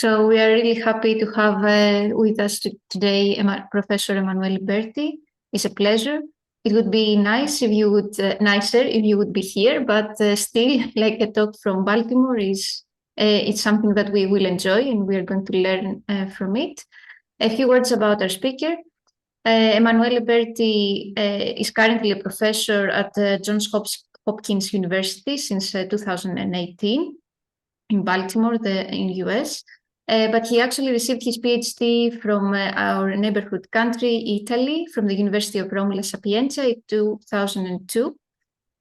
So we are really happy to have with us today Professor Emanuele Berti. It's a pleasure. It would be nice if you would nicer if you would be here, but still, like a talk from Baltimore is it's something that we will enjoy, and we are going to learn from it. A few words about our speaker. Emanuele Berti is currently a professor at Johns Hopkins University since 2018 in Baltimore, in the US. But he actually received his PhD from our neighborhood country, Italy, from the University of Rome La Sapienza in 2002.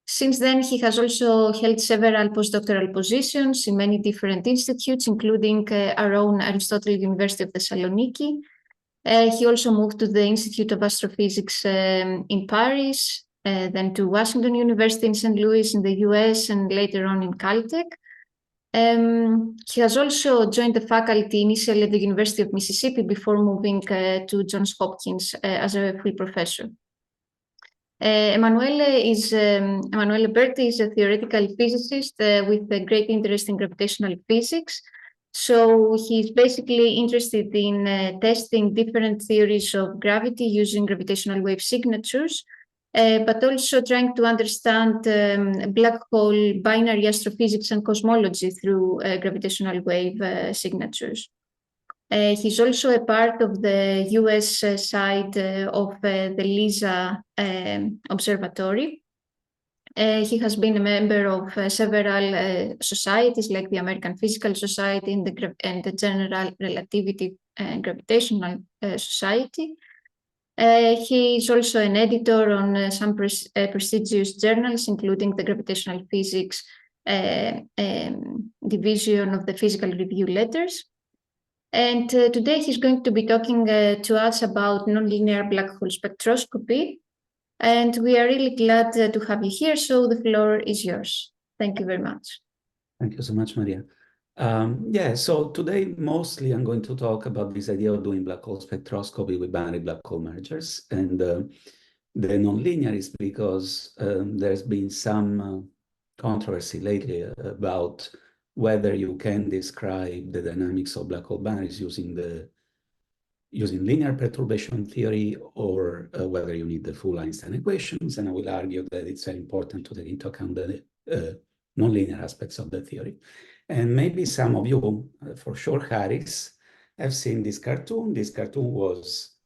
Since then, he has also held several postdoctoral positions in many different institutes, including our own Aristotle University of Thessaloniki. He also moved to the Institute of Astrophysics in Paris, then to Washington University in St. Louis in the US, and later on in Caltech. He has also joined the faculty initially at the University of Mississippi before moving to Johns Hopkins as a full professor. Emanuele Berti is a theoretical physicist with a great interest in gravitational physics. So he's basically interested in testing different theories of gravity using gravitational wave signatures, but also trying to understand black hole binary astrophysics and cosmology through gravitational wave signatures. He's also a part of the US side of the LISA observatory. He has been a member of several societies like the American Physical Society and the General Relativity and Gravitational Society. He is also an editor on some prestigious journals, including the Gravitational Physics division of the Physical Review Letters. And today he's going to be talking to us about nonlinear black hole spectroscopy. And we are really glad to have you here. So the floor is yours. Thank you very much. Thank you so much, Maria. So today mostly I'm going to talk about this idea of doing black hole spectroscopy with binary black hole mergers. And the nonlinear is because there's been some controversy lately about whether you can describe the dynamics of black hole binaries using linear perturbation theory or whether you need the full Einstein equations. And I will argue that it's very important to take into account the nonlinear aspects of the theory. And maybe some of you, for sure Harris, have seen this cartoon. This cartoon was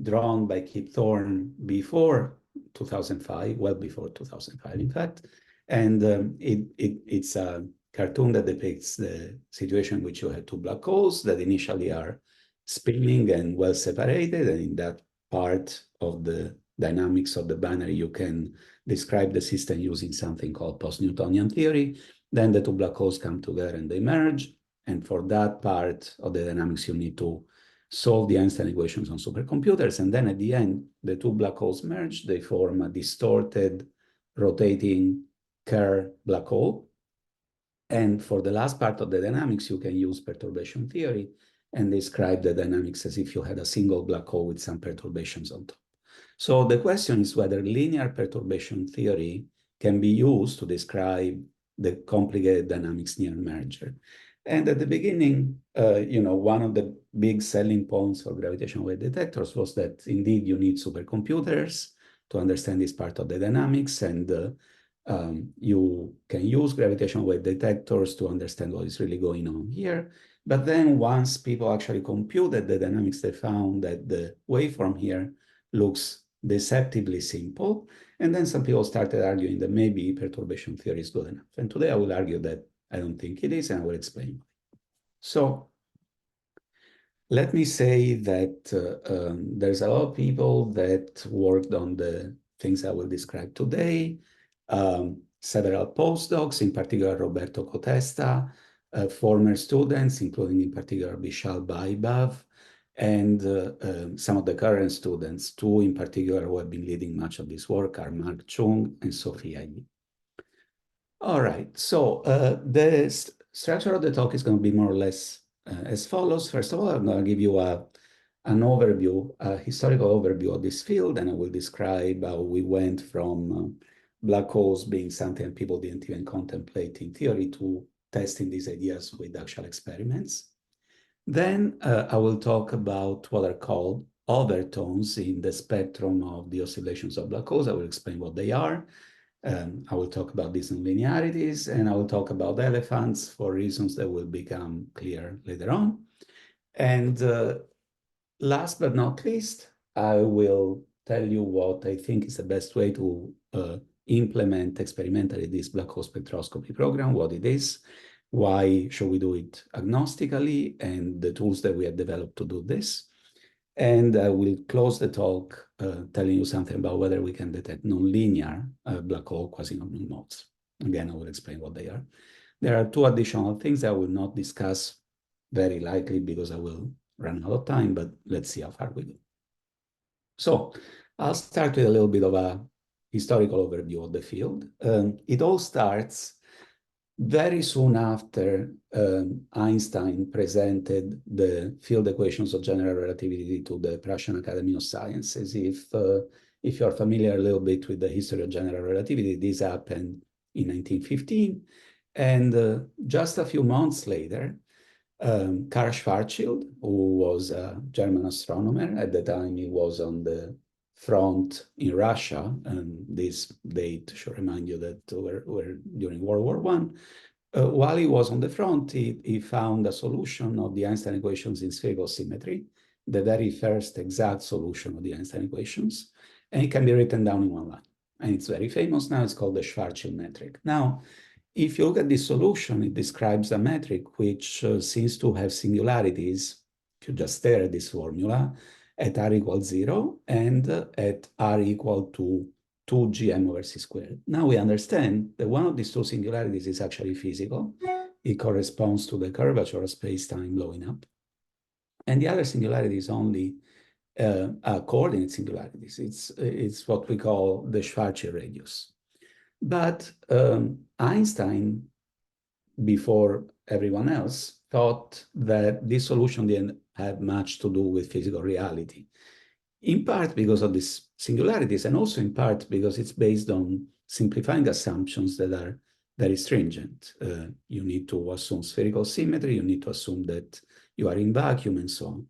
drawn by Kip Thorne before 2005, well before 2005, in fact. And it's a cartoon that depicts the situation in which you have two black holes that initially are spinning and well separated. And in that part of the dynamics of the binary, you can describe the system using something called post-Newtonian theory. Then the two black holes come together and they merge. And for that part of the dynamics, you need to solve the Einstein equations on supercomputers. And then at the end, the two black holes merge. They form a distorted, rotating Kerr black hole. And for the last part of the dynamics, you can use perturbation theory and describe the dynamics as if you had a single black hole with some perturbations on top. So the question is whether linear perturbation theory can be used to describe the complicated dynamics near merger. And at the beginning, one of the big selling points for gravitational wave detectors was that indeed you need supercomputers to understand this part of the dynamics, and you can use gravitational wave detectors to understand what is really going on here. But then once people actually computed the dynamics, they found that the waveform here looks deceptively simple. And then some people started arguing that maybe perturbation theory is good enough. And today I will argue that I don't think it is, and I will explain why. So let me say that there's a lot of people that worked on the things I will describe today. Several postdocs, in particular Roberto Cotesta, former students, including in particular Vishal Baibav, and some of the current students, two in particular who have been leading much of this work are Mark Chung and Sophia Yi. All right, so the structure of the talk is going to be more or less as follows. First of all, I'm going to give you an overview, a historical overview of this field, and I will describe how we went from black holes being something people didn't even contemplate in theory to testing these ideas with actual experiments. Then I will talk about what are called overtones in the spectrum of the oscillations of black holes. I will explain what they are. I will talk about these nonlinearities, and I will talk about elephants for reasons that will become clear later on. And last but not least, I will tell you what I think is the best way to implement experimentally this black hole spectroscopy program, what it is, why should we do it agnostically, and the tools that we have developed to do this. And I will close the talk telling you something about whether we can detect nonlinear black hole quasinormal modes. Again, I will explain what they are. There are two additional things I will not discuss very likely because I will run out of time, but let's see how far we go. So I'll start with a little bit of a historical overview of the field. It all starts very soon after Einstein presented the field equations of general relativity to the Prussian Academy of Sciences. If you're familiar a little bit with the history of general relativity, this happened in 1915. And just a few months later, Karl Schwarzschild, who was a German astronomer, at the time he was on the front in Russia, and this date should remind you that we're during World War I. While he was on the front, he found a solution of the Einstein equations in spherical symmetry, the very first exact solution of the Einstein equations, and it can be written down in one line. And it's very famous now, it's called the Schwarzschild metric. Now, if you look at this solution, it describes a metric which seems to have singularities, if you just stare at this formula, at r equals 0 and at r equal to 2gm over c squared. Now we understand that one of these two singularities is actually physical. It corresponds to the curvature of space-time blowing up. And the other singularity is only coordinate singularities. It's what we call the Schwarzschild radius. But Einstein, before everyone else, thought that this solution didn't have much to do with physical reality, in part because of these singularities, and also in part because it's based on simplifying assumptions that are very stringent. You need to assume spherical symmetry, you need to assume that you are in vacuum, and so on.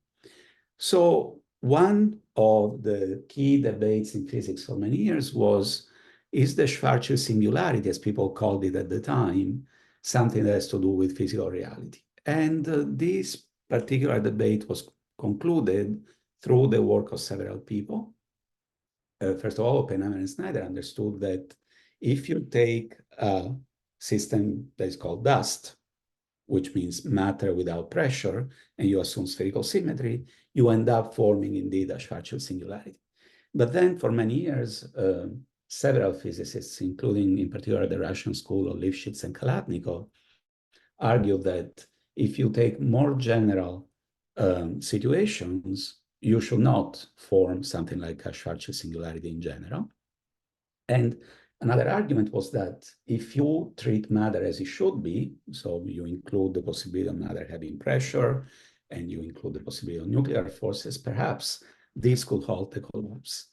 So one of the key debates in physics for many years was, is the Schwarzschild singularity, as people called it at the time, something that has to do with physical reality? And this particular debate was concluded through the work of several people. First of all, Oppenheimer and Snyder understood that if you take a system that is called dust, which means matter without pressure, and you assume spherical symmetry, you end up forming indeed a Schwarzschild singularity. But then for many years, several physicists, including in particular the Russian school of Lifshitz and Kalatnikov, argued that if you take more general situations, you should not form something like a Schwarzschild singularity in general. And another argument was that if you treat matter as it should be, so you include the possibility of matter having pressure, and you include the possibility of nuclear forces, perhaps this could halt the collapse.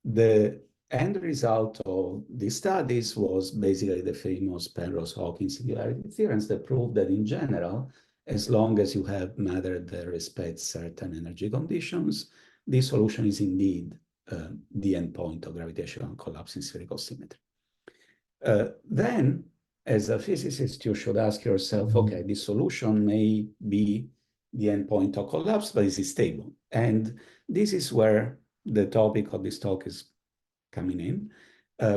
The end result of these studies was basically the famous Penrose-Hawkins singularity theorems that prove that in general, as long as you have matter that respects certain energy conditions, this solution is indeed the endpoint of gravitational collapse in spherical symmetry. Then, as a physicist, you should ask yourself, okay, this solution may be the endpoint of collapse, but is it stable? And this is where the topic of this talk is coming in.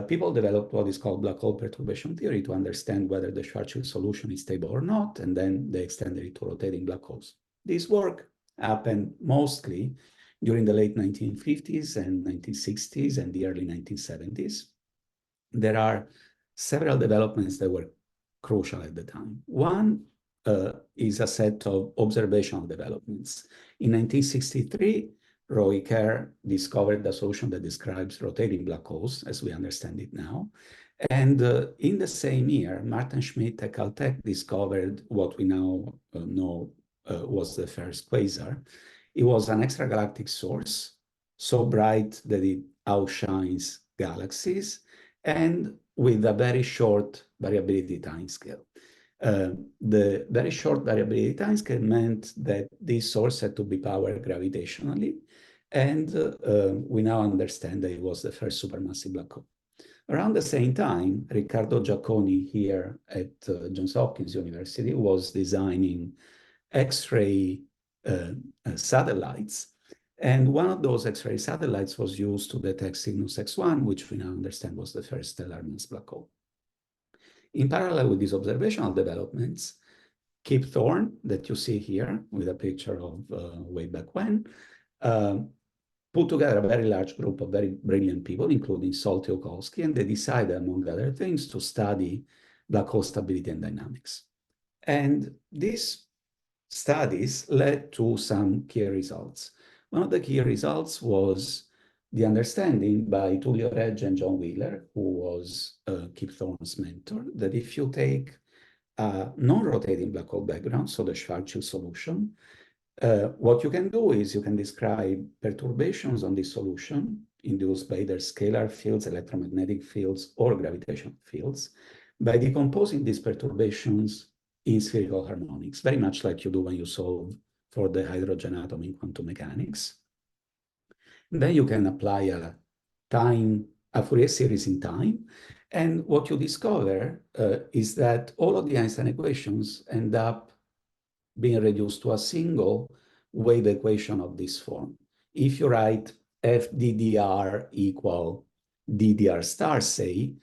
People developed what is called black hole perturbation theory to understand whether the Schwarzschild solution is stable or not, and then they extended it to rotating black holes. This work happened mostly during the late 1950s and 1960s and the early 1970s. There are several developments that were crucial at the time. One is a set of observational developments. In 1963, Roy Kerr discovered the solution that describes rotating black holes as we understand it now. And in the same year, Martin Schmidt at Caltech discovered what we now know was the first quasar. It was an extragalactic source, so bright that it outshines galaxies, and with a very short variability timescale. The very short variability timescale meant that this source had to be powered gravitationally, and we now understand that it was the first supermassive black hole. Around the same time, Riccardo Giacconi here at Johns Hopkins University was designing X-ray satellites. And one of those X-ray satellites was used to detect Cygnus X1, which we now understand was the first stellar mass black hole. In parallel with these observational developments, Kip Thorne, that you see here with a picture of way back when, put together a very large group of very brilliant people, including Sol Teokolsky, and they decided, among other things, to study black hole stability and dynamics. And these studies led to some key results. One of the key results was the understanding by Tullio Regge and John Wheeler, who was Kip Thorne's mentor, that if you take a non-rotating black hole background, so the Schwarzschild solution, what you can do is you can describe perturbations on this solution induced by either scalar fields, electromagnetic fields, or gravitational fields by decomposing these perturbations in spherical harmonics, very much like you do when you solve for the hydrogen atom in quantum mechanics. Then you can apply a Fourier series in time, and what you discover is that all of the Einstein equations end up being reduced to a single wave equation of this form. If you write FDDR equal DDR star, say,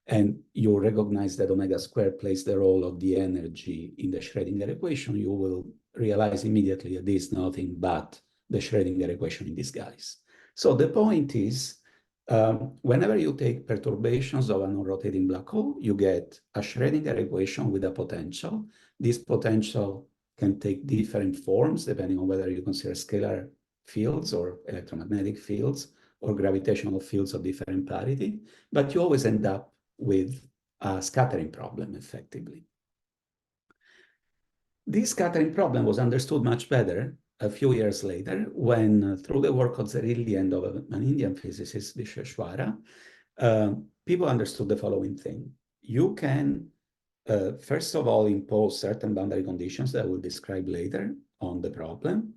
and you recognize that omega squared plays the role of the energy in the Schrödinger equation, you will realize immediately that this is nothing but the Schrödinger equation in disguise. So the point is, whenever you take perturbations of a non-rotating black hole, you get a Schrödinger equation with a potential. This potential can take different forms depending on whether you consider scalar fields or electromagnetic fields or gravitational fields of different parity, but you always end up with a scattering problem, effectively. This scattering problem was understood much better a few years later when, through the work of Zerilli and of an Indian physicist, Vishweshwara, people understood the following thing. You can, first of all, impose certain boundary conditions that I will describe later on the problem.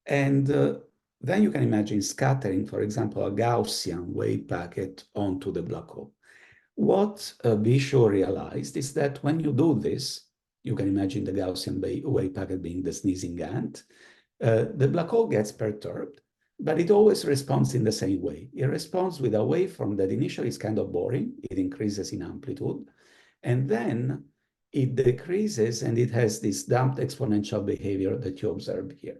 And then you can imagine scattering, for example, a Gaussian wave packet onto the black hole. What Vishu realized is that when you do this, you can imagine the Gaussian wave packet being the sneezing ant, the black hole gets perturbed, but it always responds in the same way. It responds with a waveform that initially is kind of boring. It increases in amplitude, and then it decreases, and it has this damped exponential behavior that you observe here.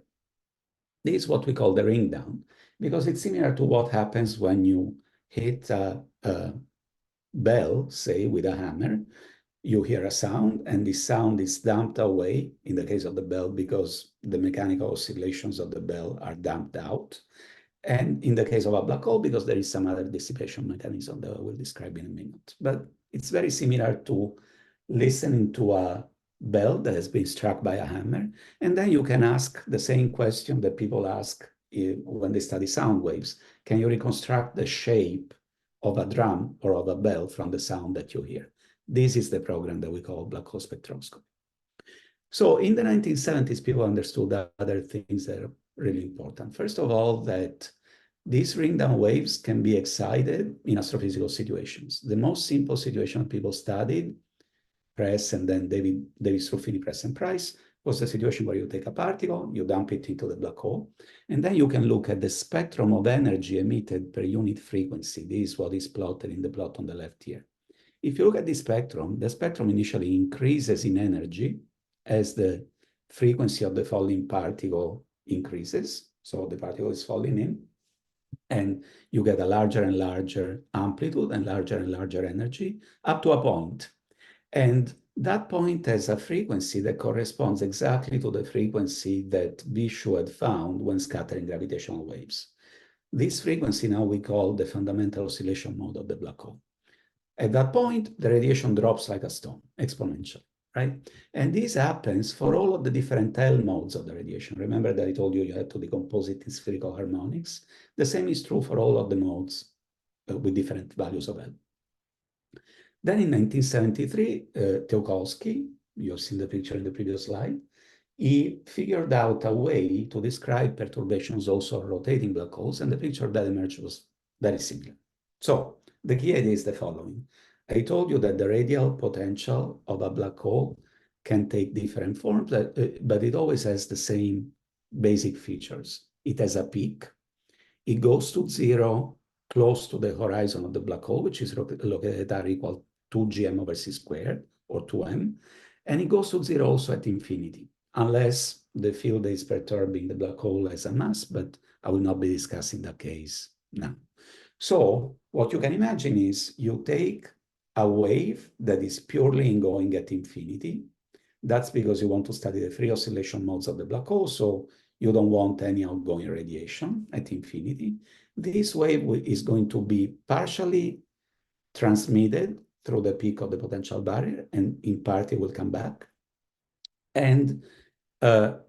This is what we call the ringdown, because it's similar to what happens when you hit a bell, say, with a hammer. You hear a sound, and this sound is damped away in the case of the bell because the mechanical oscillations of the bell are damped out. And in the case of a black hole, because there is some other dissipation mechanism that I will describe in a minute. But it's very similar to listening to a bell that has been struck by a hammer. And then you can ask the same question that people ask when they study sound waves. Can you reconstruct the shape of a drum or of a bell from the sound that you hear? This is the program that we call black hole spectroscopy. So in the 1970s, people understood other things that are really important. First of all, that these ringdown waves can be excited in astrophysical situations. The most simple situation people studied, Press and then Davis, Ruffini, Press and Price, was the situation where you take a particle, you dump it into the black hole, and then you can look at the spectrum of energy emitted per unit frequency. This is what is plotted in the plot on the left here. If you look at the spectrum initially increases in energy as the frequency of the falling particle increases. So the particle is falling in, and you get a larger and larger amplitude and larger energy up to a point. And that point has a frequency that corresponds exactly to the frequency that Vishu had found when scattering gravitational waves. This frequency now we call the fundamental oscillation mode of the black hole. At that point, the radiation drops like a stone, exponentially, right? And this happens for all of the different L modes of the radiation. Remember that I told you had to decompose it in spherical harmonics. The same is true for all of the modes with different values of L. Then in 1973, Teokolsky you've seen the picture in the previous slide, he figured out a way to describe perturbations also of rotating black holes, and the picture that emerged was very similar. So the key idea is the following. I told you that the radial potential of a black hole can take different forms, but it always has the same basic features. It has a peak. It goes to zero close to the horizon of the black hole, which is located at equal to 2gm over c squared, or 2m. And it goes to zero also at infinity, unless the field is perturbing the black hole as a mass, but I will not be discussing that case now. So what you can imagine is you take a wave that is purely ingoing at infinity. That's because you want to study the free oscillation modes of the black hole, so you don't want any outgoing radiation at infinity. This wave is going to be partially transmitted through the peak of the potential barrier, and in part it will come back. And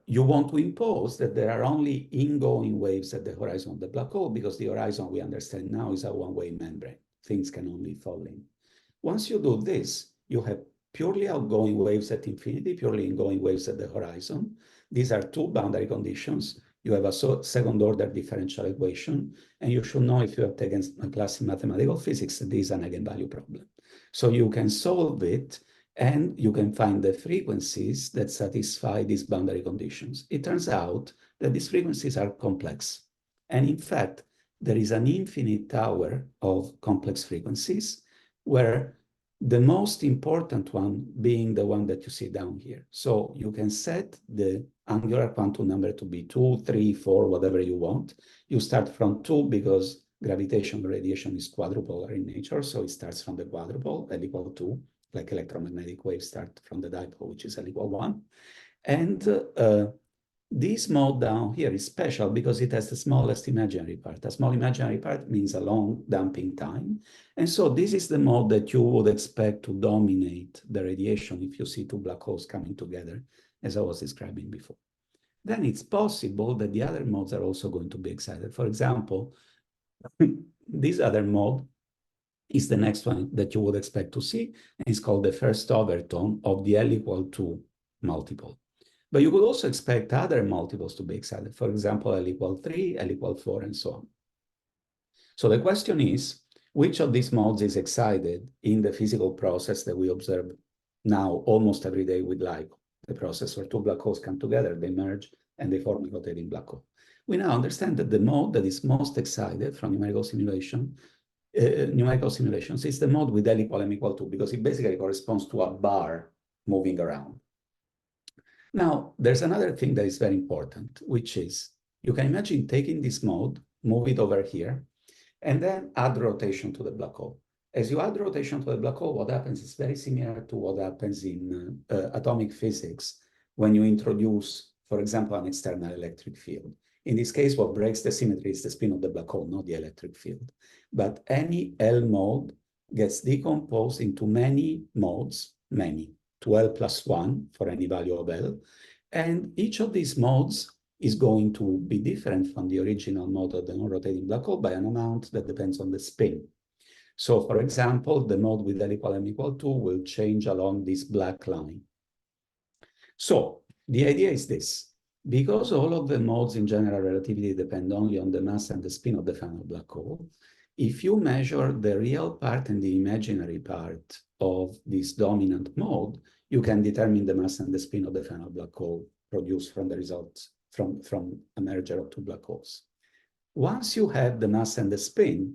you want to impose that there are only ingoing waves at the horizon of the black hole, because the horizon we understand now is a one-way membrane. Things can only fall in. Once you do this, you have purely outgoing waves at infinity, purely ingoing waves at the horizon. These are two boundary conditions. You have a second-order differential equation, and you should know, if you have taken a class in mathematical physics, that this is an eigenvalue problem. So you can solve it, and you can find the frequencies that satisfy these boundary conditions. It turns out that these frequencies are complex. And in fact, there is an infinite tower of complex frequencies, where the most important one being the one that you see down here. So you can set the angular quantum number to be 2, 3, 4, whatever you want. You start from 2 because gravitational radiation is quadrupolar in nature, so it starts from the quadruple, L equal 2, like electromagnetic waves start from the dipole, which is L equal 1. And this mode down here is special because it has the smallest imaginary part. A small imaginary part means a long damping time. And so this is the mode that you would expect to dominate the radiation if you see two black holes coming together, as I was describing before. Then it's possible that the other modes are also going to be excited. For example, this other mode is the next one that you would expect to see, and it's called the first overtone of the L equal 2 multiple. But you could also expect other multiples to be excited. For example, L equal 3, L equal 4, and so on. So the question is, which of these modes is excited in the physical process that we observe now almost every day with LIGO, the process where two black holes come together, they merge, and they form a rotating black hole. We now understand that the mode that is most excited from numerical simulations is the mode with L equal M equal 2, because it basically corresponds to a bar moving around. Now, there's another thing that is very important, which is you can imagine taking this mode, move it over here, and then add rotation to the black hole. As you add rotation to the black hole, what happens is very similar to what happens in atomic physics when you introduce, for example, an external electric field. In this case, what breaks the symmetry is the spin of the black hole, not the electric field. But any L mode gets decomposed into many modes, to L plus 1 for any value of L. And each of these modes is going to be different from the original mode of the non-rotating black hole by an amount that depends on the spin. So, for example, the mode with L equal M equal 2 will change along this black line. So, the idea is this. Because all of the modes in general relativity depend only on the mass and the spin of the final black hole, if you measure the real part and the imaginary part of this dominant mode, you can determine the mass and the spin of the final black hole produced from the results from a merger of two black holes. Once you have the mass and the spin,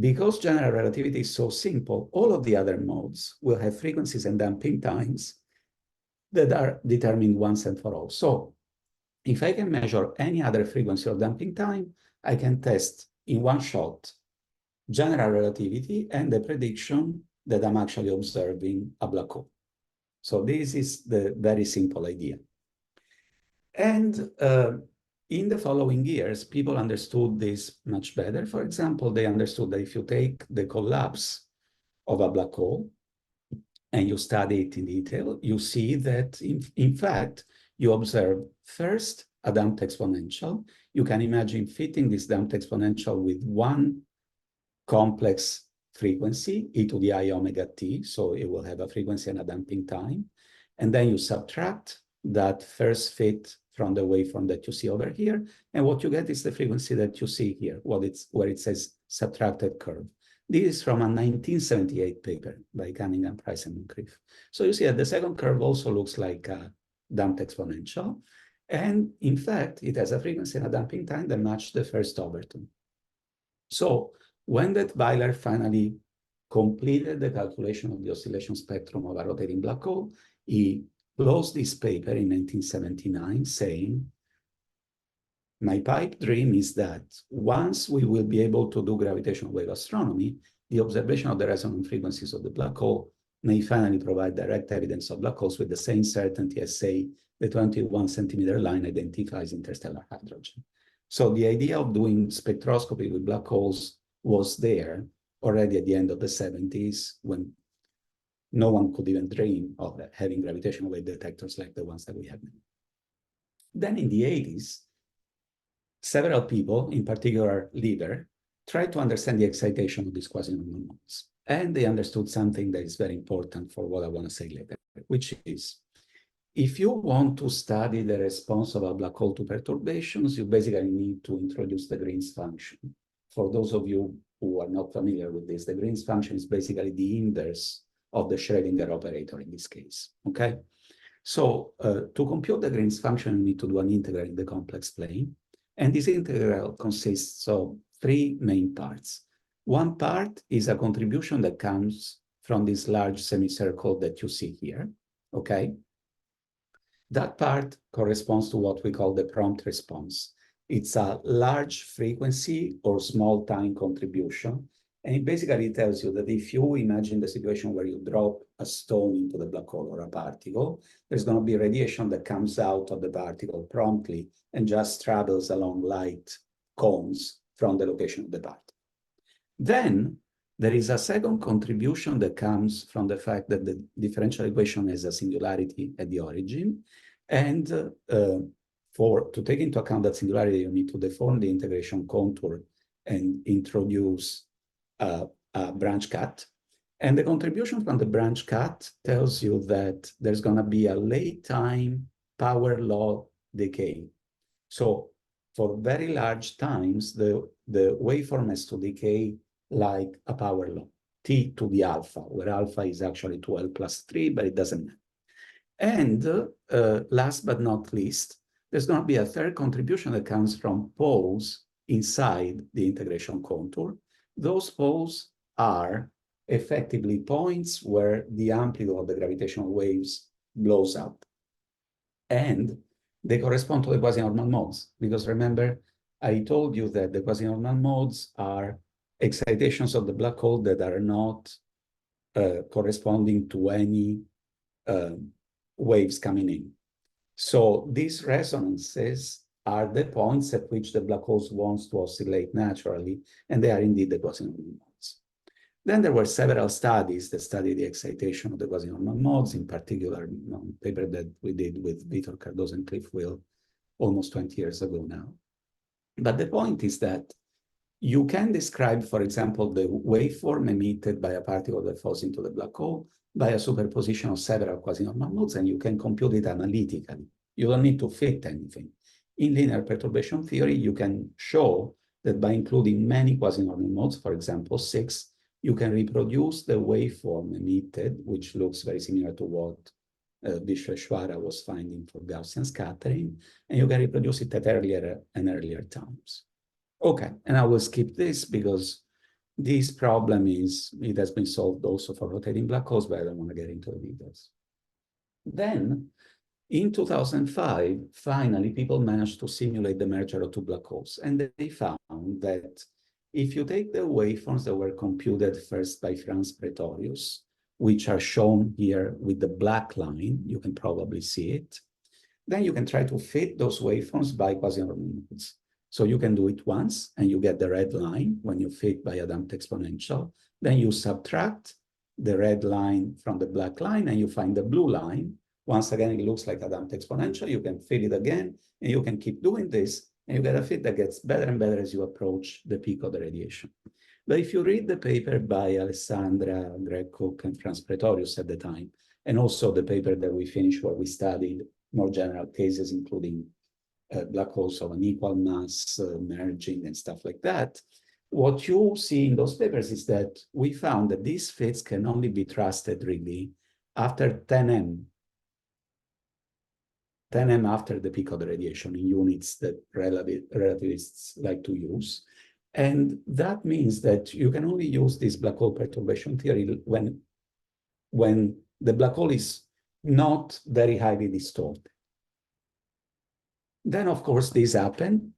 because general relativity is so simple, all of the other modes will have frequencies and damping times that are determined once and for all. So if I can measure any other frequency or damping time, I can test in one shot general relativity and the prediction that I'm actually observing a black hole. So this is the very simple idea. And in the following years, people understood this much better. For example, they understood that if you take the collapse of a black hole and you study it in detail, you see that in fact, you observe first a damped exponential. You can imagine fitting this damped exponential with one complex frequency, e to the I omega t, so it will have a frequency and a damping time. And then you subtract that first fit from the waveform that you see over here. And what you get is the frequency that you see here, where it says subtracted curve. This is from a 1978 paper by Cunningham, Price, and Moncrief. So you see that the second curve also looks like a damped exponential. And in fact, it has a frequency and a damping time that match the first Overton. So when that Weiler finally completed the calculation of the oscillation spectrum of a rotating black hole, he closed this paper in 1979 saying, my pipe dream is that once we will be able to do gravitational wave astronomy, the observation of the resonant frequencies of the black hole may finally provide direct evidence of black holes with the same certainty as, say, the 21 centimeter line identifies interstellar hydrogen. So the idea of doing spectroscopy with black holes was there already at the end of the 70s, when no one could even dream of having gravitational wave detectors like the ones that we have now. Then in the 80s, several people, in particular Lieber, tried to understand the excitation of these quasi-normal modes. And they understood something that is very important for what I want to say later, which is, if you want to study the response of a black hole to perturbations, you basically need to introduce the Green's function. For those of you who are not familiar with this, the Green's function is basically the inverse of the Schrödinger operator in this case, okay? So to compute the Green's function, you need to do an integral in the complex plane. And this integral consists of three main parts. One part is a contribution that comes from this large semicircle that you see here, okay? That part corresponds to what we call the prompt response. It's a large frequency or small time contribution. And it basically tells you that if you imagine the situation where you drop a stone into the black hole or a particle, there's going to be radiation that comes out of the particle promptly and just travels along light cones from the location of the particle. Then there is a second contribution that comes from the fact that the differential equation has a singularity at the origin. And to take into account that singularity, you need to deform the integration contour and introduce a branch cut. And the contribution from the branch cut tells you that there's going to be a late time power law decay. So for very large times, the waveform has to decay like a power law, t to the alpha, where alpha is actually 12 plus 3, but it doesn't matter. And last but not least, there's going to be a third contribution that comes from poles inside the integration contour. Those poles are effectively points where the amplitude of the gravitational waves blows up. And they correspond to the quasi-normal modes, because remember, I told you that the quasi-normal modes are excitations of the black hole that are not corresponding to any waves coming in. So these resonances are the points at which the black holes wants to oscillate naturally, and they are indeed the quasi-normal modes. Then there were several studies that studied the excitation of the quasi-normal modes, in particular, a paper that we did with Vitor Cardoso and Cliff Will almost 20 years ago now. But the point is that you can describe, for example, the waveform emitted by a particle that falls into the black hole by a superposition of several quasi-normal modes, and you can compute it analytically. You don't need to fit anything. In linear perturbation theory, you can show that by including many quasi-normal modes, for example, 6, you can reproduce the waveform emitted, which looks very similar to what Vishweshwara was finding for Gaussian scattering, and you can reproduce it at earlier and earlier times. Okay, and I will skip this because this problem it has been solved also for rotating black holes, but I don't want to get into the details. Then, in 2005, finally, people managed to simulate the merger of two black holes, and they found that if you take the waveforms that were computed first by Franz Pretorius, which are shown here with the black line, you can probably see it, then you can try to fit those waveforms by quasi-normal modes. So you can do it once, and you get the red line when you fit by a damped exponential. Then you subtract the red line from the black line, and you find the blue line. Once again, it looks like a damped exponential. You can fit it again, and you can keep doing this, and you get a fit that gets better and better as you approach the peak of the radiation. But if you read the paper by Alessandra, Greg Cook, and Franz Pretorius at the time, And also the paper that we finished where we studied more general cases, including black holes of unequal mass, merging and stuff like that. What you see in those papers is that we found that these fits can only be trusted really after 10M after the peak of the radiation in units that relativists like to use. And that means that you can only use this black hole perturbation theory when the black hole is not very highly distorted. Then, of course, this happened.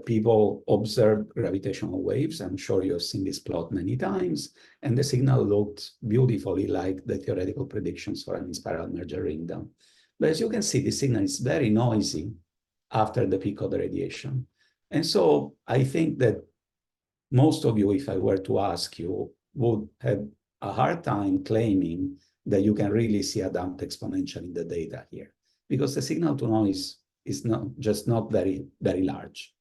People observed gravitational waves. I'm sure you've seen this plot many times. And the signal looked beautifully like the theoretical predictions for an spiral merger ringdown. But as you can see, the signal is very noisy after the peak of the radiation. And so I think that most of you, if I were to ask you, would have a hard time claiming that you can really see a damped exponential in the data here, because the signal to noise is not very, very large.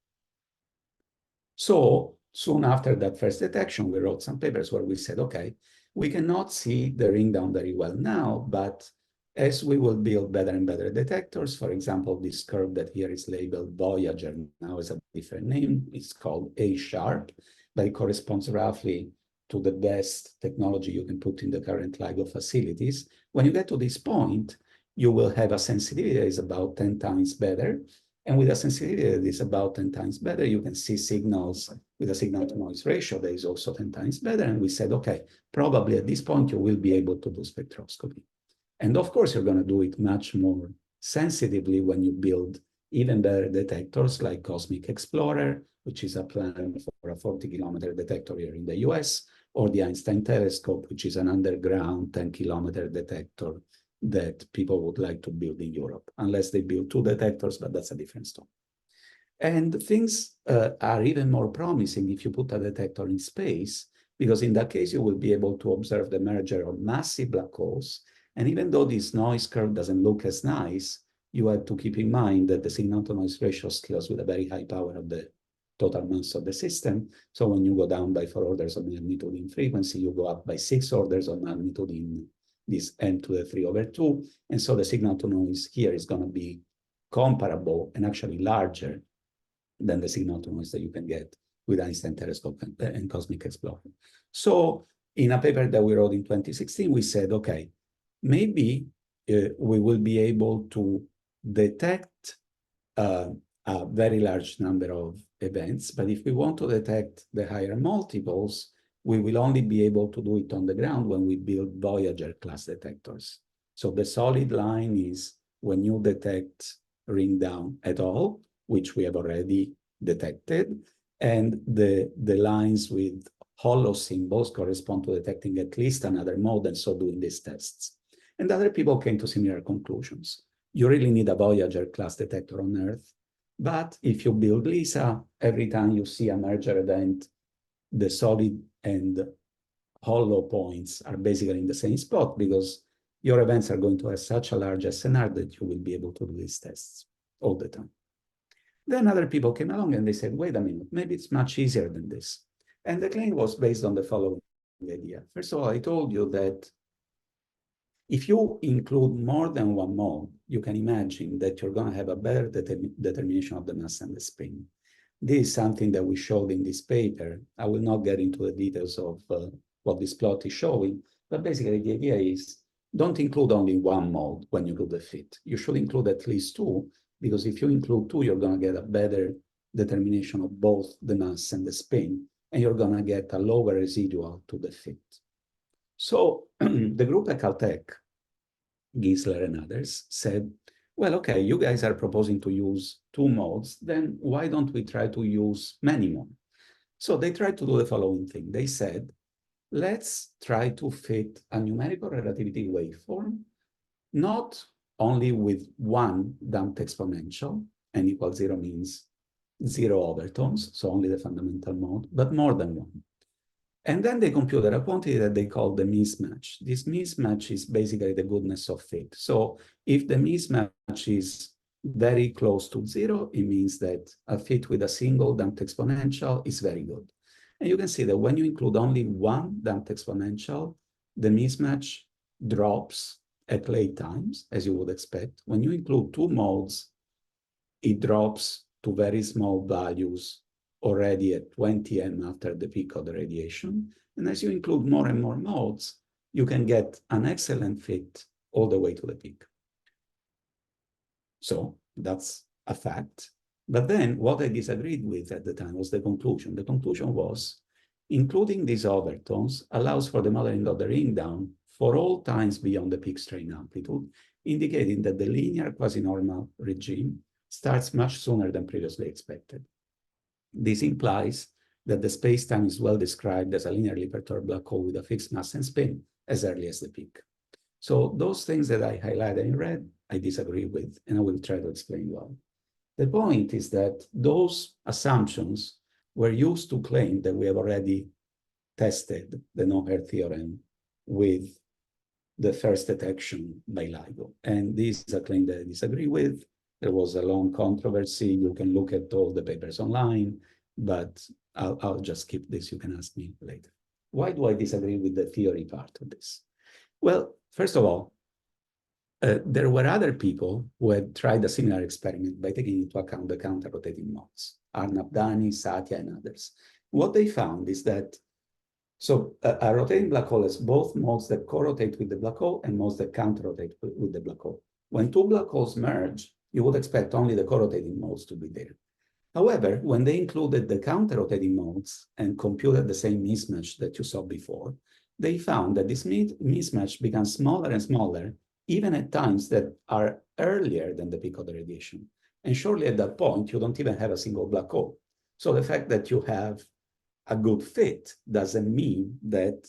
So soon after that first detection, we wrote some papers where we said, okay, we cannot see the ring down very well now, but as we will build better and better detectors, for example, this curve that here is labeled Voyager now has a different name. It's called A-sharp, but it corresponds roughly to the best technology you can put in the current LIGO facilities. When you get to this point, you will have a sensitivity that is about 10 times better. And with a sensitivity that is about 10 times better, you can see signals with a signal to noise ratio that is also 10 times better. And we said, okay, probably at this point, you will be able to do spectroscopy. And of course, you're going to do it much more sensitively when you build even better detectors like Cosmic Explorer, which is a plan for a 40-kilometer detector here in the US, or the Einstein Telescope, which is an underground 10-kilometer detector that people would like to build in Europe, unless they build 2 detectors, but that's a different story. And things are even more promising if you put a detector in space, because in that case, you will be able to observe the merger of massive black holes. And even though this noise curve doesn't look as nice, you have to keep in mind that the signal to noise ratio scales with a very high power of the total mass of the system. So when you go down by 4 orders of magnitude in frequency, you go up by 6 orders of magnitude in this n⁻⁵ And so the signal to noise here is going to be comparable and actually larger than the signal to noise that you can get with Einstein Telescope and Cosmic Explorer. So in a paper that we wrote in 2016, we said, okay, maybe we will be able to detect a very large number of events, but if we want to detect the higher multiples, we will only be able to do it on the ground when we build Voyager class detectors. So the solid line is when you detect ring down at all, which we have already detected, and the lines with hollow symbols correspond to detecting at least another mode, and so doing these tests. And other people came to similar conclusions. You really need a Voyager class detector on Earth, but if you build LISA, every time you see a merger event, the solid and hollow points are basically in the same spot, because your events are going to have such a large SNR that you will be able to do these tests all the time. Then other people came along and they said, wait a minute, maybe it's much easier than this. And the claim was based on the following idea. First of all, I told you that if you include more than one mode, you can imagine that you're going to have a better determination of the mass and the spin. This is something that we showed in this paper. I will not get into the details of what this plot is showing, but basically the idea is don't include only one mode when you do the fit. You should include at least 2, because if you include 2, you're going to get a better determination of both the mass and the spin, and you're going to get a lower residual to the fit. So the group at Caltech, Gisler and others, said, well, okay, you guys are proposing to use 2 modes, then why don't we try to use many modes? So they tried to do the following thing. They said, let's try to fit a numerical relativity waveform, not only with one damped exponential, n=0 means 0 overtones, so only the fundamental mode, but more than one. And then they computed a quantity that they call the mismatch. This mismatch is basically the goodness of fit. So if the mismatch is very close to 0, it means that a fit with a single damped exponential is very good. And you can see that when you include only one damped exponential, the mismatch drops at late times, as you would expect. When you include two modes, it drops to very small values already at 20 m after the peak of the radiation. And as you include more and more modes, you can get an excellent fit all the way to the peak. So that's a fact. But then what I disagreed with at the time was the conclusion. The conclusion was including these overtones allows for the modeling of the ring down for all times beyond the peak strain amplitude, indicating that the linear quasi-normal regime starts much sooner than previously expected. This implies that the space-time is well described as a linearly perturbed black hole with a fixed mass and spin as early as the peak. So those things that I highlighted in red, I disagree with, and I will try to explain why. The point is that those assumptions were used to claim that we have already tested the no-hair theorem with the first detection by LIGO. And this is a claim that I disagree with. There was a long controversy. You can look at all the papers online, but I'll just skip this. You can ask me later. Why do I disagree with the theory part of this? Well, first of all, there were other people who had tried a similar experiment by taking into account the counter-rotating modes, Arnab Dani, Satya, and others. What they found is that, so a rotating black hole has both modes that co-rotate with the black hole and modes that counter-rotate with the black hole. When two black holes merge, you would expect only the co-rotating modes to be there. However, when they included the counter-rotating modes and computed the same mismatch that you saw before, they found that this mismatch becomes smaller and smaller, even at times that are earlier than the peak of the radiation. And surely at that point, you don't even have a single black hole. So the fact that you have a good fit doesn't mean that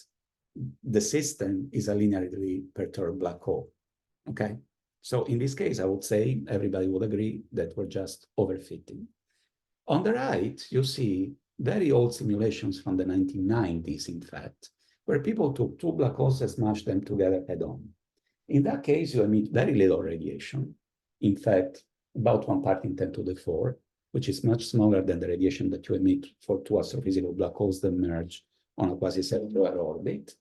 the system is a linearly perturbed black hole, okay? So in this case, I would say everybody would agree that we're just overfitting. On the right, you see very old simulations from the 1990s, in fact, where people took two black holes and smashed them together head-on. In that case, you emit very little radiation. In fact, about 1 part in 10 to the 4, which is much smaller than the radiation that you emit for two astrophysical black holes that merge on a quasi-circular orbit,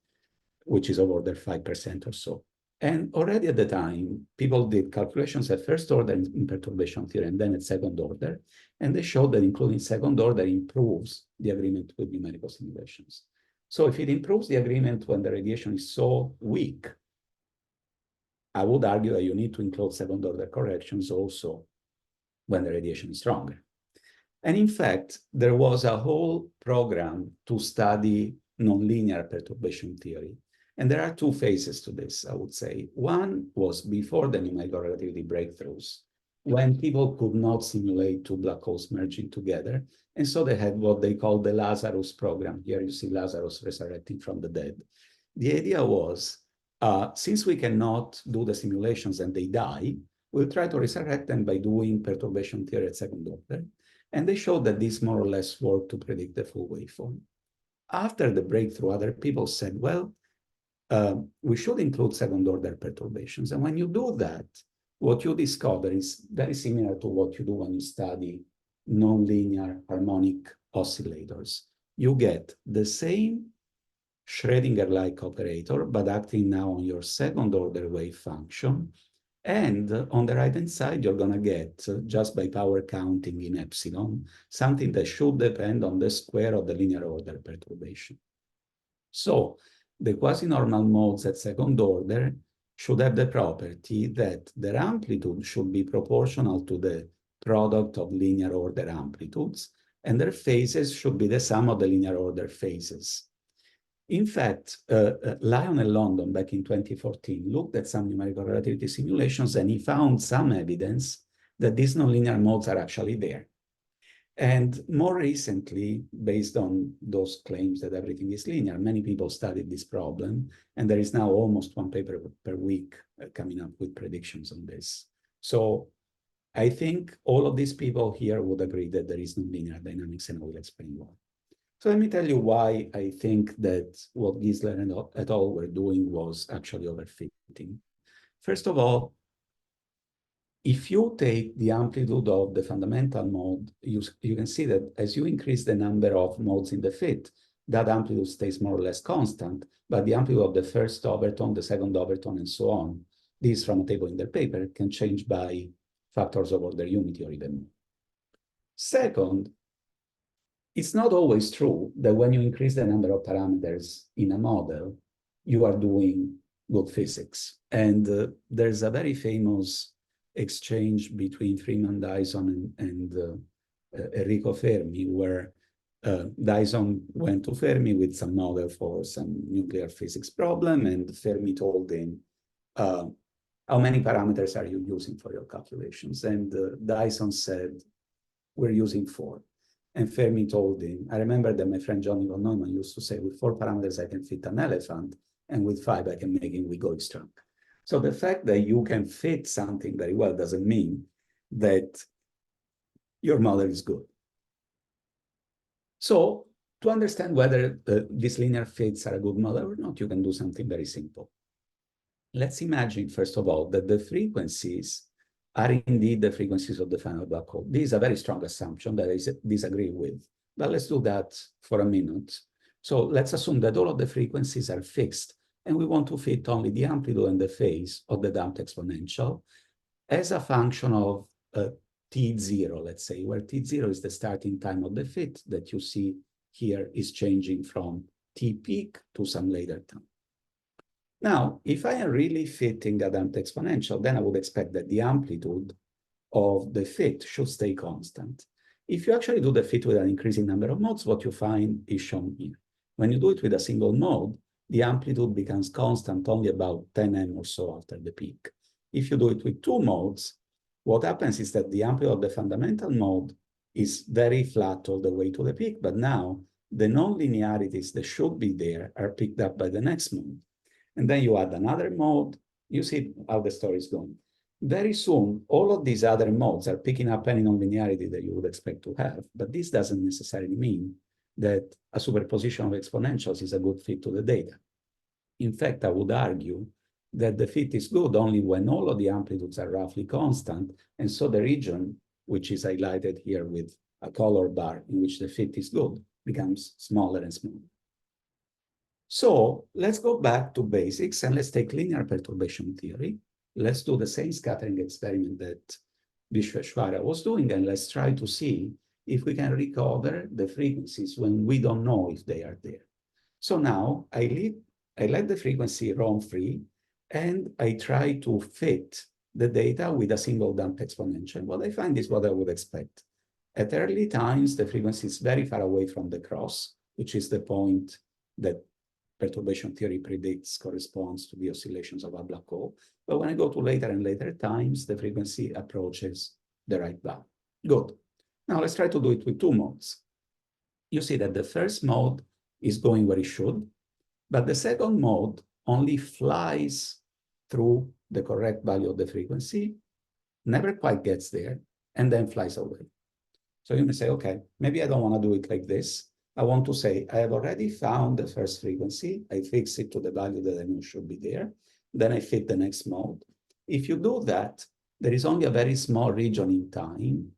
which is of order 5% or so. And already at the time, people did calculations at first order in perturbation theory and then at second order. And they showed that including second order improves the agreement with numerical simulations. So if it improves the agreement when the radiation is so weak, I would argue that you need to include second order corrections also when the radiation is stronger. And in fact, there was a whole program to study nonlinear perturbation theory. And there are two phases to this, I would say. One was before the numerical relativity breakthroughs, when people could not simulate two black holes merging together. And so they had what they call the Lazarus program. Here you see Lazarus resurrecting from the dead. The idea was, since we cannot do the simulations and they die, we'll try to resurrect them by doing perturbation theory at second order. And they showed that this more or less worked to predict the full waveform. After the breakthrough, other people said, well, we should include second order perturbations. And when you do that, what you discover is very similar to what you do when you study nonlinear harmonic oscillators. You get the same Schrödinger-like operator, but acting now on your second order wave function. And on the right-hand side, you're going to get, just by power counting in epsilon, something that should depend on the square of the linear order perturbation. So the quasi-normal modes at second order should have the property that their amplitude should be proportional to the product of linear order amplitudes, and their phases should be the sum of the linear order phases. In fact, Lionel London, back in 2014, looked at some numerical relativity simulations, and he found some evidence that these nonlinear modes are actually there. And more recently, based on those claims that everything is linear, many people studied this problem, and there is now almost one paper per week coming up with predictions on this. So I think all of these people here would agree that there is no linear dynamics, and I will explain why. So let me tell you why I think that what Giesler and et al. Were doing was actually overfitting. First of all, if you take the amplitude of the fundamental mode, you can see that as you increase the number of modes in the fit, that amplitude stays more or less constant, but the amplitude of the first overtone, the second overtone, and so on, this from a table in the paper, can change by factors of order unity or even more. Second, it's not always true that when you increase the number of parameters in a model, you are doing good physics. And there's a very famous exchange between Freeman Dyson and Enrico Fermi, where Dyson went to Fermi with some model for some nuclear physics problem, and Fermi told him, how many parameters are you using for your calculations? And Dyson said, we're using 4. And Fermi told him, I remember that my friend Johnny von Neumann used to say, with 4 parameters, I can fit an elephant, and with 5, I can make him egoic trunk. So the fact that you can fit something very well doesn't mean that your model is good. So to understand whether these linear fits are a good model or not, you can do something very simple. Let's imagine, first of all, that the frequencies are indeed the frequencies of the final black hole. This is a very strong assumption that I disagree with, but let's do that for a minute. So let's assume that all of the frequencies are fixed, and we want to fit only the amplitude and the phase of the damped exponential as a function of t0, let's say, where t0 is the starting time of the fit that you see here is changing from t peak to some later time. Now, if I am really fitting a damped exponential, then I would expect that the amplitude of the fit should stay constant. If you actually do the fit with an increasing number of modes, what you find is shown here. When you do it with a single mode, the amplitude becomes constant only about 10m or so after the peak. If you do it with 2 modes, what happens is that the amplitude of the fundamental mode is very flat all the way to the peak, but now the nonlinearities that should be there are picked up by the next mode. And then you add another mode, you see how the story is going. Very soon, all of these other modes are picking up any nonlinearity that you would expect to have, but this doesn't necessarily mean that a superposition of exponentials is a good fit to the data. In fact, I would argue that the fit is good only when all of the amplitudes are roughly constant, and so the region, which is highlighted here with a color bar in which the fit is good, becomes smaller and smaller. So let's go back to basics and let's take linear perturbation theory. Let's do the same scattering experiment that Vishweshwara was doing, and let's try to see if we can recover the frequencies when we don't know if they are there. So now I let the frequency roam free, and I try to fit the data with a single damped exponential. What I find is what I would expect. At early times, the frequency is very far away from the cross, which is the point that perturbation theory predicts corresponds to the oscillations of a black hole. But when I go to later and later times, the frequency approaches the right value. Good. Now let's try to do it with 2 modes. You see that the first mode is going where it should, but the second mode only flies through the correct value of the frequency, never quite gets there, and then flies away. So you may say, okay, maybe I don't want to do it like this. I want to say, I have already found the first frequency. I fix it to the value that I know should be there. Then I fit the next mode. If you do that, there is only a very small region in time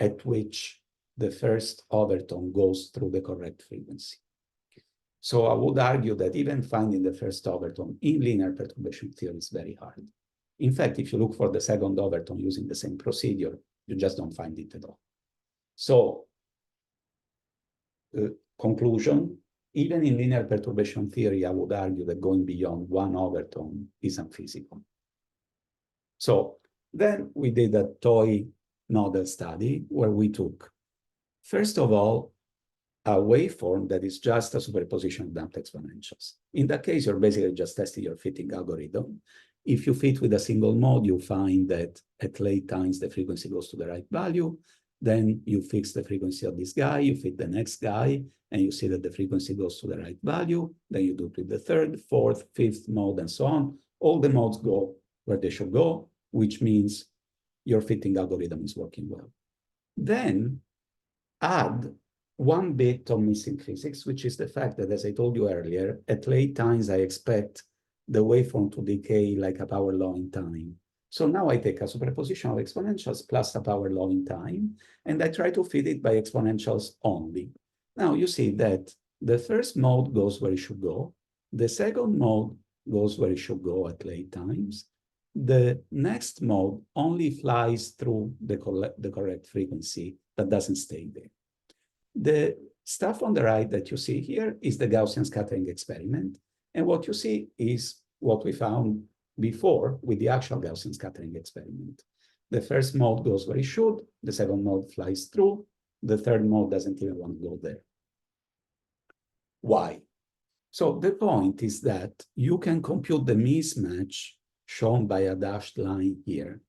at which the first overtone goes through the correct frequency. So I would argue that even finding the first overtone in linear perturbation theory is very hard. In fact, if you look for the second overtone using the same procedure, you just don't find it at all. So, conclusion, even in linear perturbation theory, I would argue that going beyond 1 overtone is unphysical. So then we did a toy model study where we took, first of all, a waveform that is just a superposition of damped exponentials. In that case, you're basically just testing your fitting algorithm. If you fit with a single mode, you find that at late times, the frequency goes to the right value. Then you fix the frequency of this guy, you fit the next guy, and you see that the frequency goes to the right value. Then you do it with the 3rd, 4th, 5th mode, and so on. All the modes go where they should go, which means your fitting algorithm is working well. Then add 1 bit of missing physics, which is the fact that, as I told you earlier, at late times, I expect the waveform to decay like a power law in time. So now I take a superposition of exponentials plus a power law in time, and I try to fit it by exponentials only. Now you see that the first mode goes where it should go. The second mode goes where it should go at late times. the next mode only flies through the correct frequency, but doesn't stay there. The stuff on the right that you see here is the Gaussian scattering experiment. And what you see is what we found before with the actual Gaussian scattering experiment. The first mode goes where it should, the second mode flies through, the third mode doesn't even want to go there. Why? So the point is that you can compute the mismatch shown by a dashed line here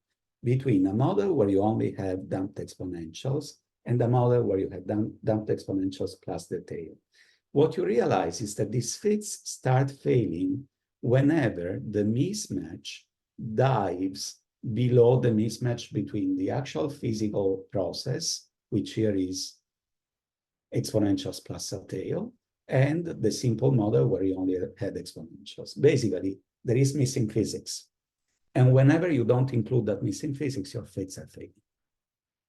between a model where you only have damped exponentials and a model where you have damped exponentials plus the tail. What you realize is that these fits start failing whenever the mismatch dives below the mismatch between the actual physical process, which here is exponentials plus a tail, and the simple model where you only had exponentials. Basically, there is missing physics. And whenever you don't include that missing physics, your fits are failing.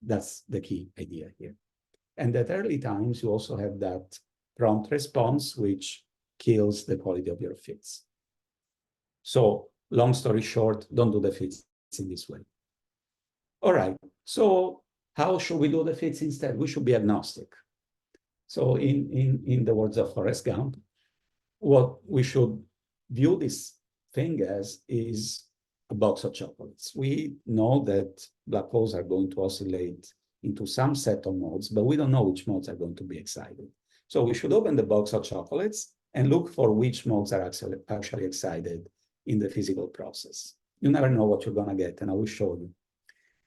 That's the key idea here. And at early times, you also have that prompt response, which kills the quality of your fits. So long story short, don't do the fits in this way. All right, so how should we do the fits instead? We should be agnostic. So in the words of Forrest Gump, what we should view this thing as is a box of chocolates. We know that black holes are going to oscillate into some set of modes, but we don't know which modes are going to be excited. So we should open the box of chocolates and look for which modes are actually excited in the physical process. You never know what you're going to get, and I will show you.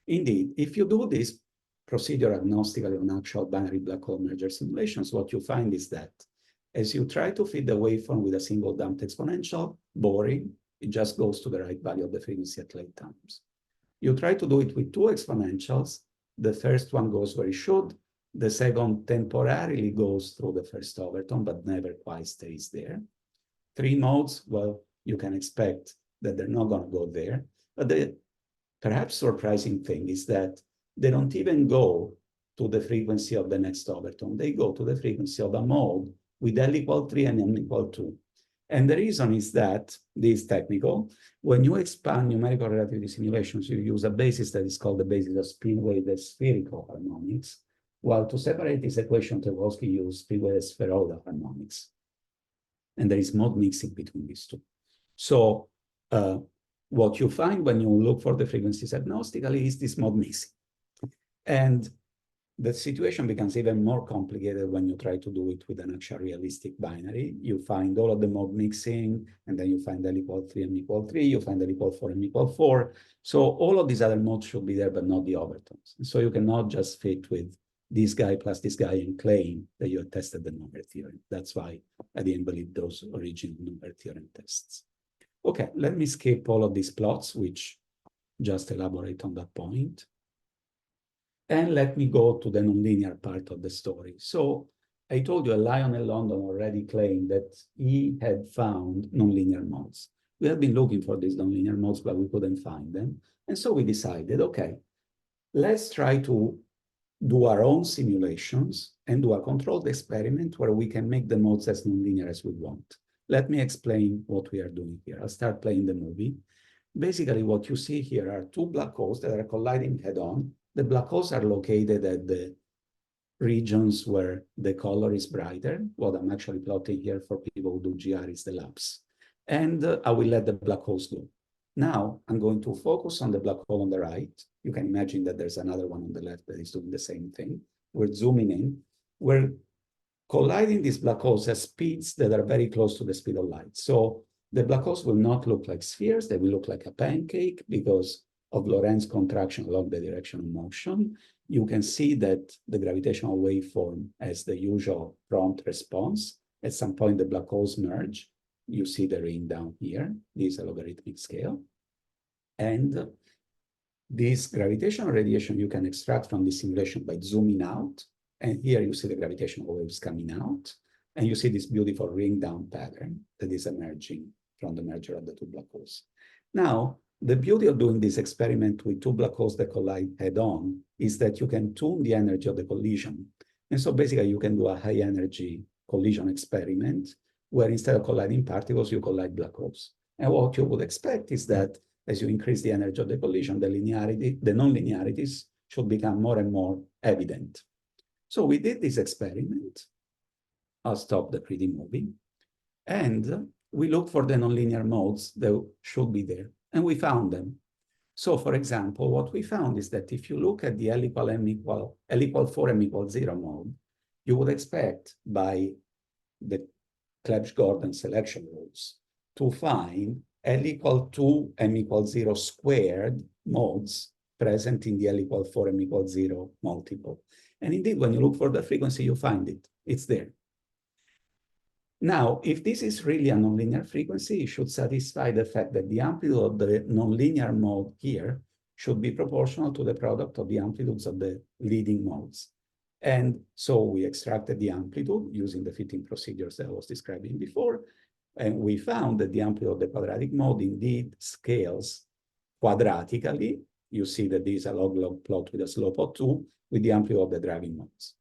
Indeed, if you do this procedure agnostically on actual binary black hole merger simulations, what you find is that as you try to fit the waveform with a single damped exponential, boring, it just goes to the right value of the frequency at late times. You try to do it with two exponentials, the first one goes where it should, the second temporarily goes through the first overtone, but never quite stays there. Three modes, well, you can expect that they're not going to go there. But the perhaps surprising thing is that they don't even go to the frequency of the next overtone. They go to the frequency of a mode with L equal 3 and M equal 2. And the reason is that, this is technical, when you expand numerical relativity simulations, you use a basis that is called the basis of spin-weighted spherical harmonics, while to separate this equation, Tversky used spin-weighted spheroidal harmonics. And there is mode mixing between these two. So what you find when you look for the frequencies agnostically is this mode mixing. And the situation becomes even more complicated when you try to do it with an actual realistic binary. You find all of the mode mixing, and then you find L equal 3, M equal 3, you find L equal 4, M equal 4. So all of these other modes should be there, but not the overtones. And so you cannot just fit with this guy plus this guy and claim that you have tested the number theorem. That's why I didn't believe those original number theorem tests. Okay, let me skip all of these plots, which just elaborate on that point. And let me go to the nonlinear part of the story. So I told you Lionel London already claimed that he had found nonlinear modes. We had been looking for these nonlinear modes, but we couldn't find them. And so we decided, okay, let's try to do our own simulations and do a controlled experiment where we can make the modes as nonlinear as we want. Let me explain what we are doing here. I'll start playing the movie. Basically, what you see here are two black holes that are colliding head-on. The black holes are located at the regions where the color is brighter. What I'm actually plotting here for people who do GR is the lapse. And I will let the black holes go. Now, I'm going to focus on the black hole on the right. You can imagine that there's another one on the left that is doing the same thing. We're zooming in. We're colliding these black holes at speeds that are very close to the speed of light. So the black holes will not look like spheres. They will look like a pancake because of Lorentz contraction along the direction of motion. You can see that the gravitational waveform has the usual prompt response. At some point, the black holes merge. You see the ring down here. This is a logarithmic scale. And this gravitational radiation you can extract from this simulation by zooming out. And here you see the gravitational waves coming out. And you see this beautiful ring down pattern that is emerging from the merger of the two black holes. Now, the beauty of doing this experiment with two black holes that collide head-on is that you can tune the energy of the collision. And so basically you can do a high energy collision experiment where instead of colliding particles, you collide black holes. And what you would expect is that as you increase the energy of the collision, the nonlinearities should become more and more evident. So we did this experiment. I'll stop the 3D moving. And we looked for the nonlinear modes that should be there, and we found them. So for example, what we found is that if you look at the L equal 4 m equals 0 mode, you would expect by the Clebsch-Gordon selection rules to find L equal 2 m equals 0 squared modes present in the L equal 4 m equals 0 multiple. And indeed, when you look for the frequency, you find it. It's there. Now, if this is really a nonlinear frequency, it should satisfy the fact that the amplitude of the nonlinear mode here should be proportional to the product of the amplitudes of the leading modes. And so we extracted the amplitude using the fitting procedures that I was describing before. And we found that the amplitude of the quadratic mode indeed scales quadratically. You see that this is a log-log plot with a slope of 2 with the amplitude of the driving modes.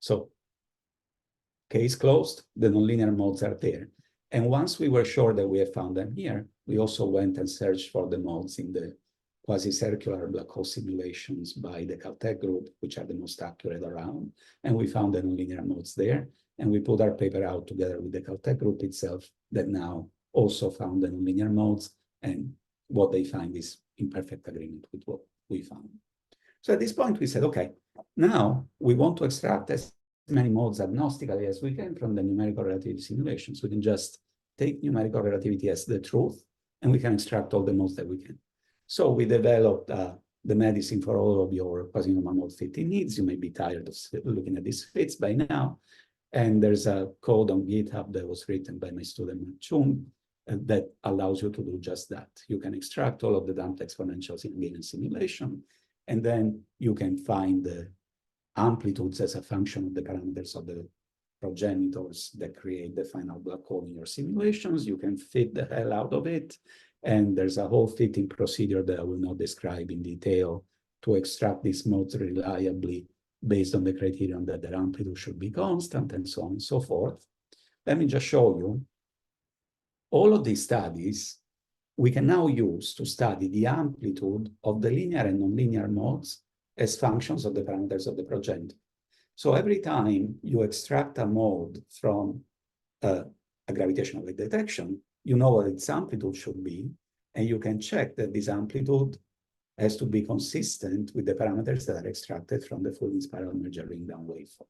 So case closed, the nonlinear modes are there. And once we were sure that we have found them here, we also went and searched for the modes in the quasi-circular black hole simulations by the Caltech group, which are the most accurate around. And we found the nonlinear modes there. And we put our paper out together with the Caltech group itself that now also found the nonlinear modes. And what they find is in perfect agreement with what we found. So at this point, we said, okay, now we want to extract as many modes agnostically as we can from the numerical relativity simulations. We can just take numerical relativity as the truth, and we can extract all the modes that we can. So we developed the medicine for all of your quasi-normal mode fitting needs. You may be tired of looking at these fits by now. And there's a code on GitHub that was written by my student, Matt Chung, that allows you to do just that. You can extract all of the damped exponentials in a given simulation, and then you can find the amplitudes as a function of the parameters of the progenitors that create the final black hole in your simulations. You can fit the hell out of it. And there's a whole fitting procedure that I will not describe in detail to extract these modes reliably based on the criterion that their amplitude should be constant and so on and so forth. Let me just show you. All of these studies we can now use to study the amplitude of the linear and nonlinear modes as functions of the parameters of the progenitor. So every time you extract a mode from a gravitational wave detection, you know what its amplitude should be, and you can check that this amplitude has to be consistent with the parameters that are extracted from the full spiral merger ringdown waveform.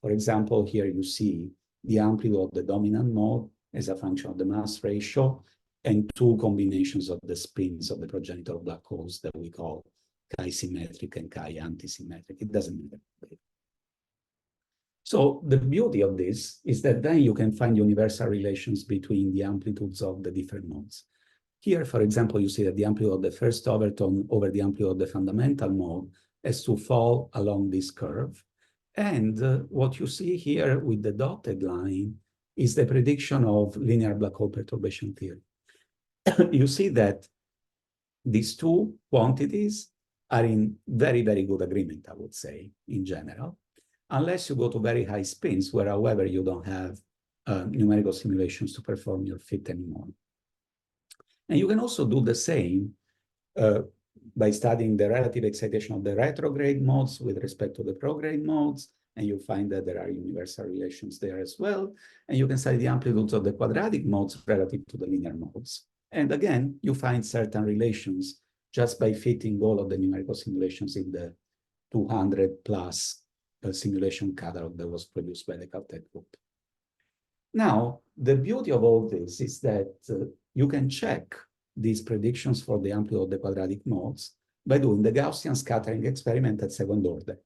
For example, here you see the amplitude of the dominant mode as a function of the mass ratio and two combinations of the spins of the progenitor black holes that we call chi-symmetric and chi-antisymmetric. It doesn't matter. So the beauty of this is that then you can find universal relations between the amplitudes of the different modes. Here, for example, you see that the amplitude of the first overtone over the amplitude of the fundamental mode has to fall along this curve. And what you see here with the dotted line is the prediction of linear black hole perturbation theory. You see that these two quantities are in very, very good agreement, I would say, in general, unless you go to very high spins, where, however, you don't have numerical simulations to perform your fit anymore. And you can also do the same by studying the relative excitation of the retrograde modes with respect to the prograde modes, and you find that there are universal relations there as well. And you can study the amplitudes of the quadratic modes relative to the linear modes. And again, you find certain relations just by fitting all of the numerical simulations in the 200 plus simulation catalog that was produced by the Caltech group. Now, the beauty of all this is that you can check these predictions for the amplitude of the quadratic modes by doing the Gaussian scattering experiment at second order.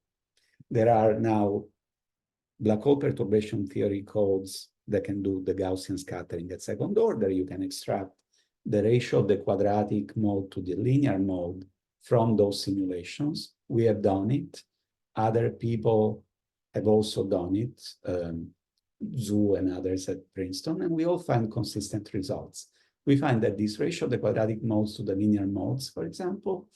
There are now black hole perturbation theory codes that can do the Gaussian scattering at second order. You can extract the ratio of the quadratic mode to the linear mode from those simulations. We have done it. Other people have also done it, Zhu and others at Princeton, and we all find consistent results. We find that this ratio of the quadratic modes to the linear modes, for example,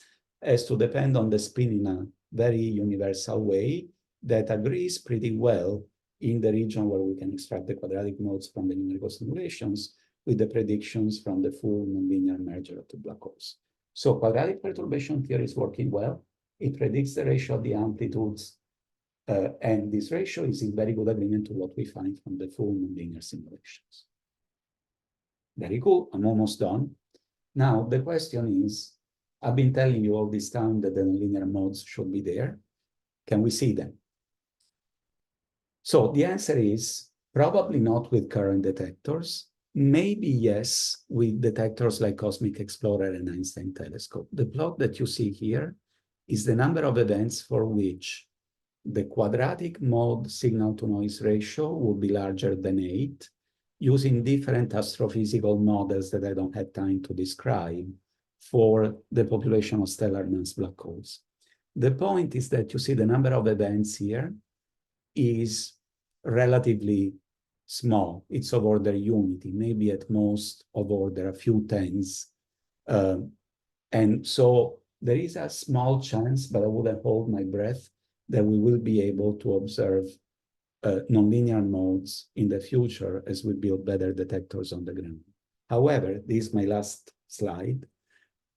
has to depend on the spin in a very universal way that agrees pretty well in the region where we can extract the quadratic modes from the numerical simulations with the predictions from the full nonlinear merger of the black holes. So quadratic perturbation theory is working well. It predicts the ratio of the amplitudes, and this ratio is in very good agreement to what we find from the full nonlinear simulations. Very cool, I'm almost done. Now, the question is, I've been telling you all this time that the nonlinear modes should be there. Can we see them? So the answer is probably not with current detectors. Maybe yes, with detectors like Cosmic Explorer and Einstein Telescope. The plot that you see here is the number of events for which the quadratic mode signal-to-noise ratio would be larger than 8, using different astrophysical models that I don't have time to describe for the population of stellar mass black holes. The point is that you see the number of events here is relatively small. It's of order unity, maybe at most of order a few tens. And so there is a small chance, but I wouldn't hold my breath, that we will be able to observe nonlinear modes in the future as we build better detectors on the ground. However, this is my last slide.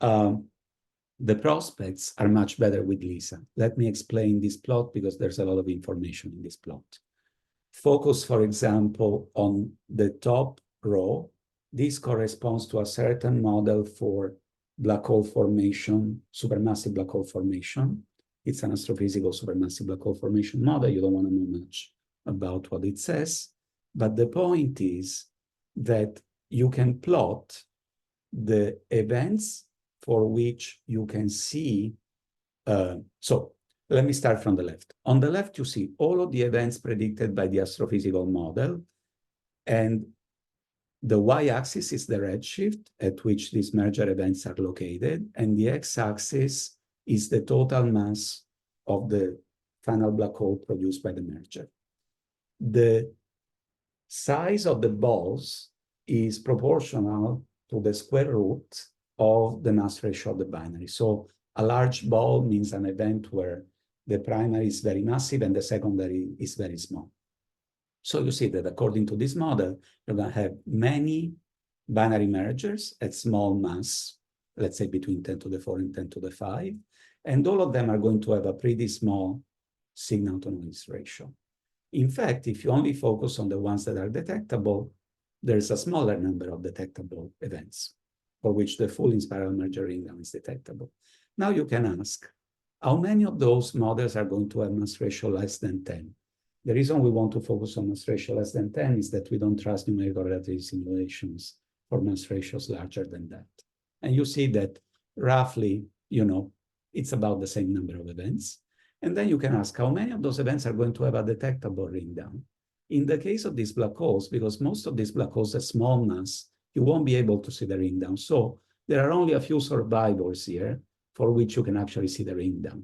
The prospects are much better with LISA. Let me explain this plot because there's a lot of information in this plot. Focus, for example, on the top row. This corresponds to a certain model for black hole formation, supermassive black hole formation. It's an astrophysical supermassive black hole formation model. You don't want to know much about what it says. But the point is that you can plot the events for which you can see. So let me start from the left. On the left, you see all of the events predicted by the astrophysical model. And the y-axis is the redshift at which these merger events are located. And the x-axis is the total mass of the final black hole produced by the merger. The size of the balls is proportional to the square root of the mass ratio of the binary. So a large ball means an event where the primary is very massive and the secondary is very small. So you see that according to this model, you're going to have many binary mergers at small mass, let's say between 10 to the 4 and 10 to the 5. And all of them are going to have a pretty small signal-to-noise ratio. In fact, if you only focus on the ones that are detectable, there's a smaller number of detectable events for which the full in-spiral merger ringdown is detectable. Now you can ask, how many of those models are going to have mass ratio less than 10? The reason we want to focus on mass ratio less than 10 is that we don't trust numerical relativity simulations for mass ratios larger than that. And you see that roughly, it's about the same number of events. And then you can ask how many of those events are going to have a detectable ringdown. In the case of these black holes, because most of these black holes are small mass, you won't be able to see the ringdown. So there are only a few survivors here for which you can actually see the ringdown.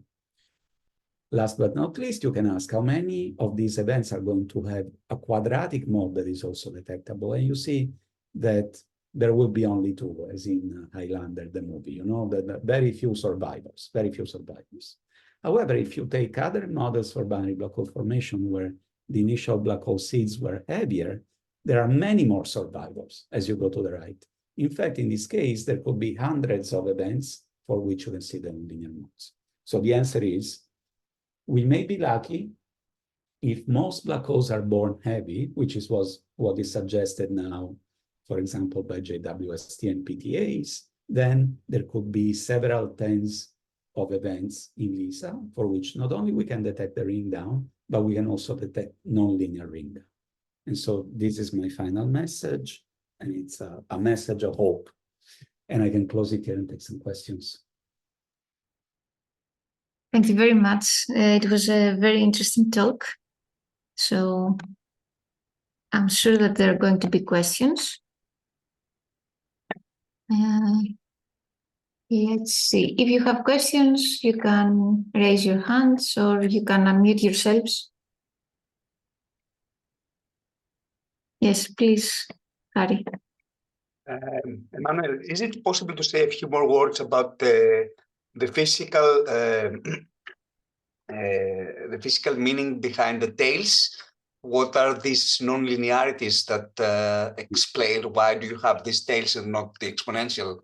Last but not least, you can ask how many of these events are going to have a quadratic mode that is also detectable. And you see that there will be only 2, as in Highlander, the movie, that very few survivors, very few survivors. However, if you take other models for binary black hole formation where the initial black hole seeds were heavier, there are many more survivors as you go to the right. In fact, in this case, there could be hundreds of events for which you can see the nonlinear modes. So the answer is, we may be lucky if most black holes are born heavy, which is what is suggested now, for example, by JWST and PTAs, then there could be several tens of events in LISA for which not only we can detect the ringdown, but we can also detect nonlinear ringdown. And so this is my final message, and it's a message of hope. And I can close it here and take some questions. Thank you very much. It was a very interesting talk. So I'm sure that there are going to be questions. Let's see. If you have questions, you can raise your hands or you can unmute yourselves. Yes, please, Harry. Emanuele, is it possible to say a few more words about the physical meaning behind the tails what are these nonlinearities that explain why do you have these tails and not the exponential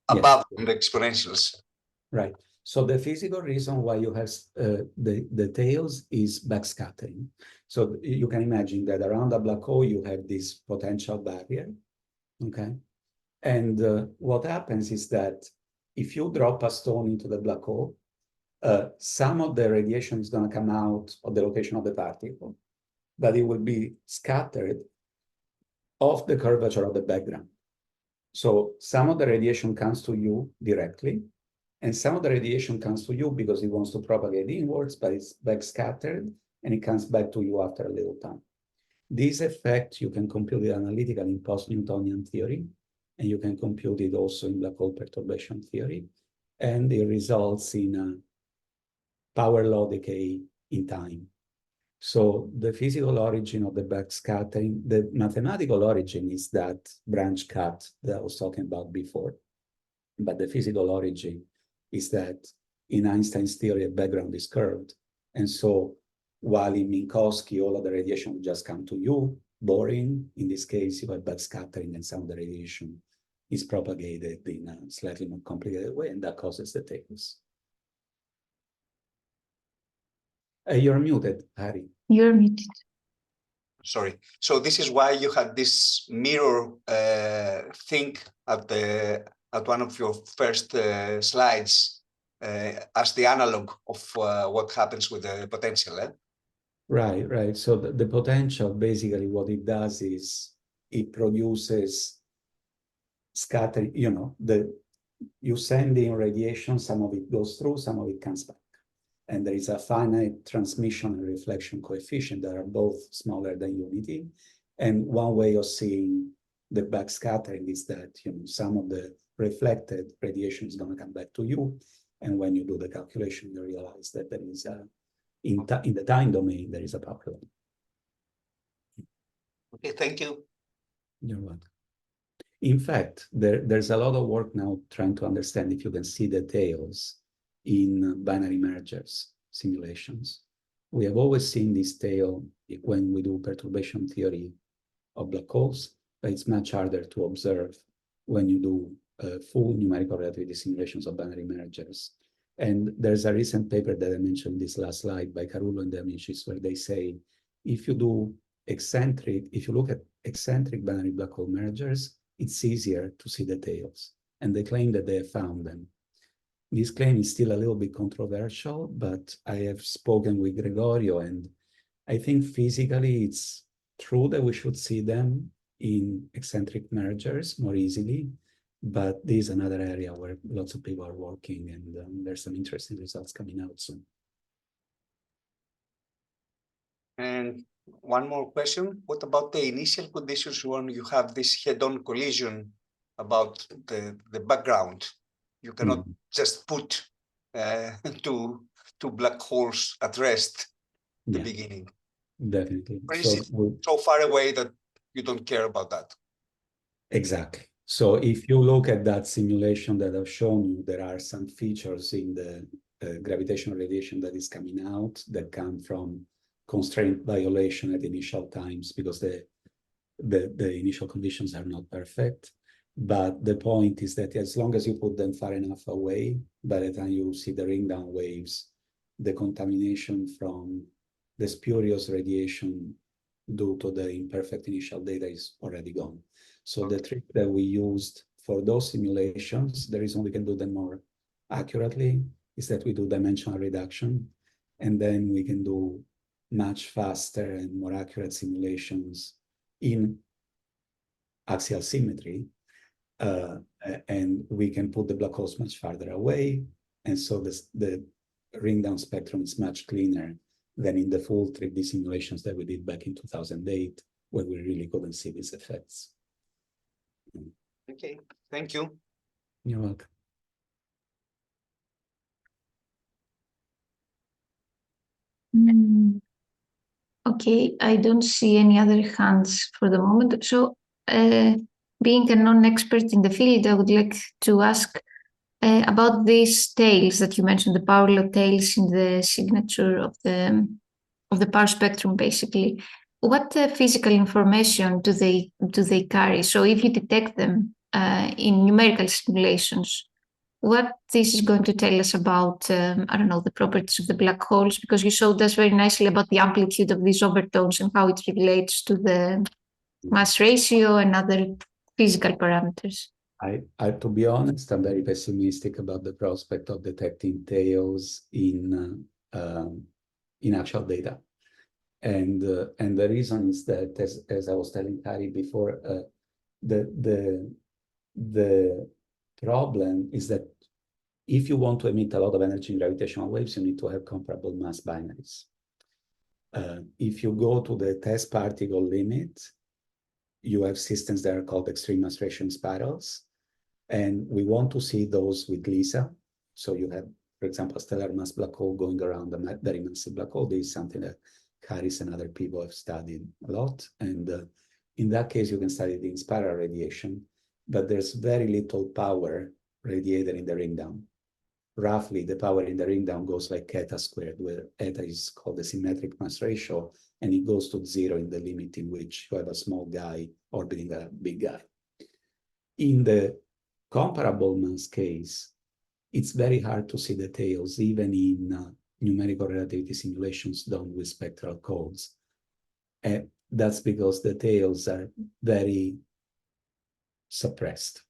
above the exponentials? Right. So the physical reason why you have the tails is backscattering. So you can imagine that around a black hole, you have this potential barrier, okay? And what happens is that if you drop a stone into the black hole, some of the radiation is going to come out of the location of the particle, but it will be scattered off the curvature of the background. So some of the radiation comes to you directly, and some of the radiation comes to you because it wants to propagate inwards, but it's backscattered, and it comes back to you after a little time. This effect, you can compute it analytically in post-Newtonian theory, and you can compute it also in black hole perturbation theory, and it results in a power law decay in time. So the physical origin of the backscattering, the mathematical origin is that branch cut that I was talking about before. But the physical origin is that in Einstein's theory, a background is curved. And so while in Minkowski, all of the radiation will just come to you, boring. In this case, you have backscattering and some of the radiation is propagated in a slightly more complicated way, and that causes the tails. You're muted, Harry. You're muted. Sorry. So this is why you had this mirror thing at one of your first slides as the analog of what happens with the potential. Right, right. So the potential, basically what it does is it produces scattering, you send in radiation, some of it goes through, some of it comes back. And there is a finite transmission and reflection coefficient that are both smaller than unity. And one way of seeing the backscattering is that some of the reflected radiation is going to come back to you. And when you do the calculation, you realize that there is in the time domain, there is a power law. Okay, thank you. You're welcome. In fact, there's a lot of work now trying to understand if you can see the tails in binary mergers simulations. We have always seen this tail when we do perturbation theory of black holes, but it's much harder to observe when you do full numerical relativity simulations of binary mergers. And there's a recent paper that I mentioned this last slide by Carullo and Demichis, where they say, if you look at eccentric binary black hole mergers, it's easier to see the tails. And they claim that they have found them. This claim is still a little bit controversial, but I have spoken with Gregorio, and I think physically it's true that we should see them in eccentric mergers more easily, but this is another area where lots of people are working, and there's some interesting results coming out soon. And one more question. What about the initial conditions when you have this head-on collision about the background? You cannot just put two black holes at rest at the beginning. Definitely. Or is it so far away that you don't care about that? Exactly. So if you look at that simulation that I've shown you, there are some features in the gravitational radiation that is coming out that come from constraint violation at initial times because the initial conditions are not perfect. But the point is that as long as you put them far enough away, by the time you see the ringdown waves, the contamination from the spurious radiation due to the imperfect initial data is already gone. So the trick that we used for those simulations, the reason we can do them more accurately is that we do dimensional reduction, and then we can do much faster and more accurate simulations in axial symmetry. And we can put the black holes much farther away. And so the ringdown spectrum is much cleaner than in the full 3D simulations that we did back in 2008, where we really couldn't see these effects. Okay, thank you. You're welcome. Okay, I don't see any other hands for the moment. So, being a non-expert in the field, I would like to ask about these tails that you mentioned, the power law tails in the signature of the power spectrum, basically. what physical information do they carry? So if you detect them in numerical simulations, what this is going to tell us about, I don't know, the properties of the black holes, because you showed us very nicely about the amplitude of these overtones and how it relates to the mass ratio and other physical parameters. To be honest, I'm very pessimistic about the prospect of detecting tails in actual data. And the reason is that, as I was telling Harry before, the problem is that if you want to emit a lot of energy in gravitational waves, you need to have comparable mass binaries. If you go to the test particle limit, you have systems that are called extreme mass ratio spirals. And we want to see those with LISA. So you have, for example, a stellar mass black hole going around a very massive black hole. This is something that Harris and other people have studied a lot. And in that case, you can study the spiral radiation, but there's very little power radiated in the ringdown. Roughly, the power in the ringdown goes like eta squared, where eta is called the symmetric mass ratio, and it goes to 0 in the limit in which you have a small guy orbiting a big guy. In the comparable mass case, it's very hard to see the tails, even in numerical relativity simulations done with spectral codes. That's because the tails are very suppressed.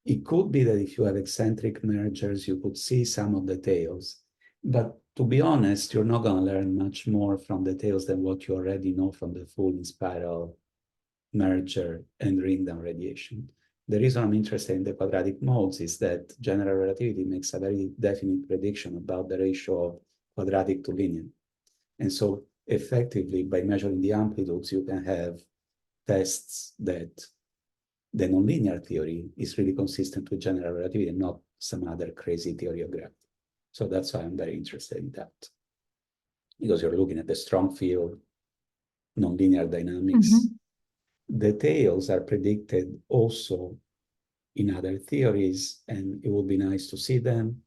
It could be that if you have eccentric mergers, you could see some of the tails. But to be honest, you're not going to learn much more from the tails than what you already know from the full spiral merger and ringdown radiation. The reason I'm interested in the quadratic modes is that general relativity makes a very definite prediction about the ratio of quadratic to linear. And so effectively, by measuring the amplitudes, you can have tests that the nonlinear theory is really consistent with general relativity and not some other crazy theory of gravity. So that's why I'm very interested in that. Because you're looking at the strong field, nonlinear dynamics. Mm-hmm. The tails are predicted also in other theories, and it would be nice to see them.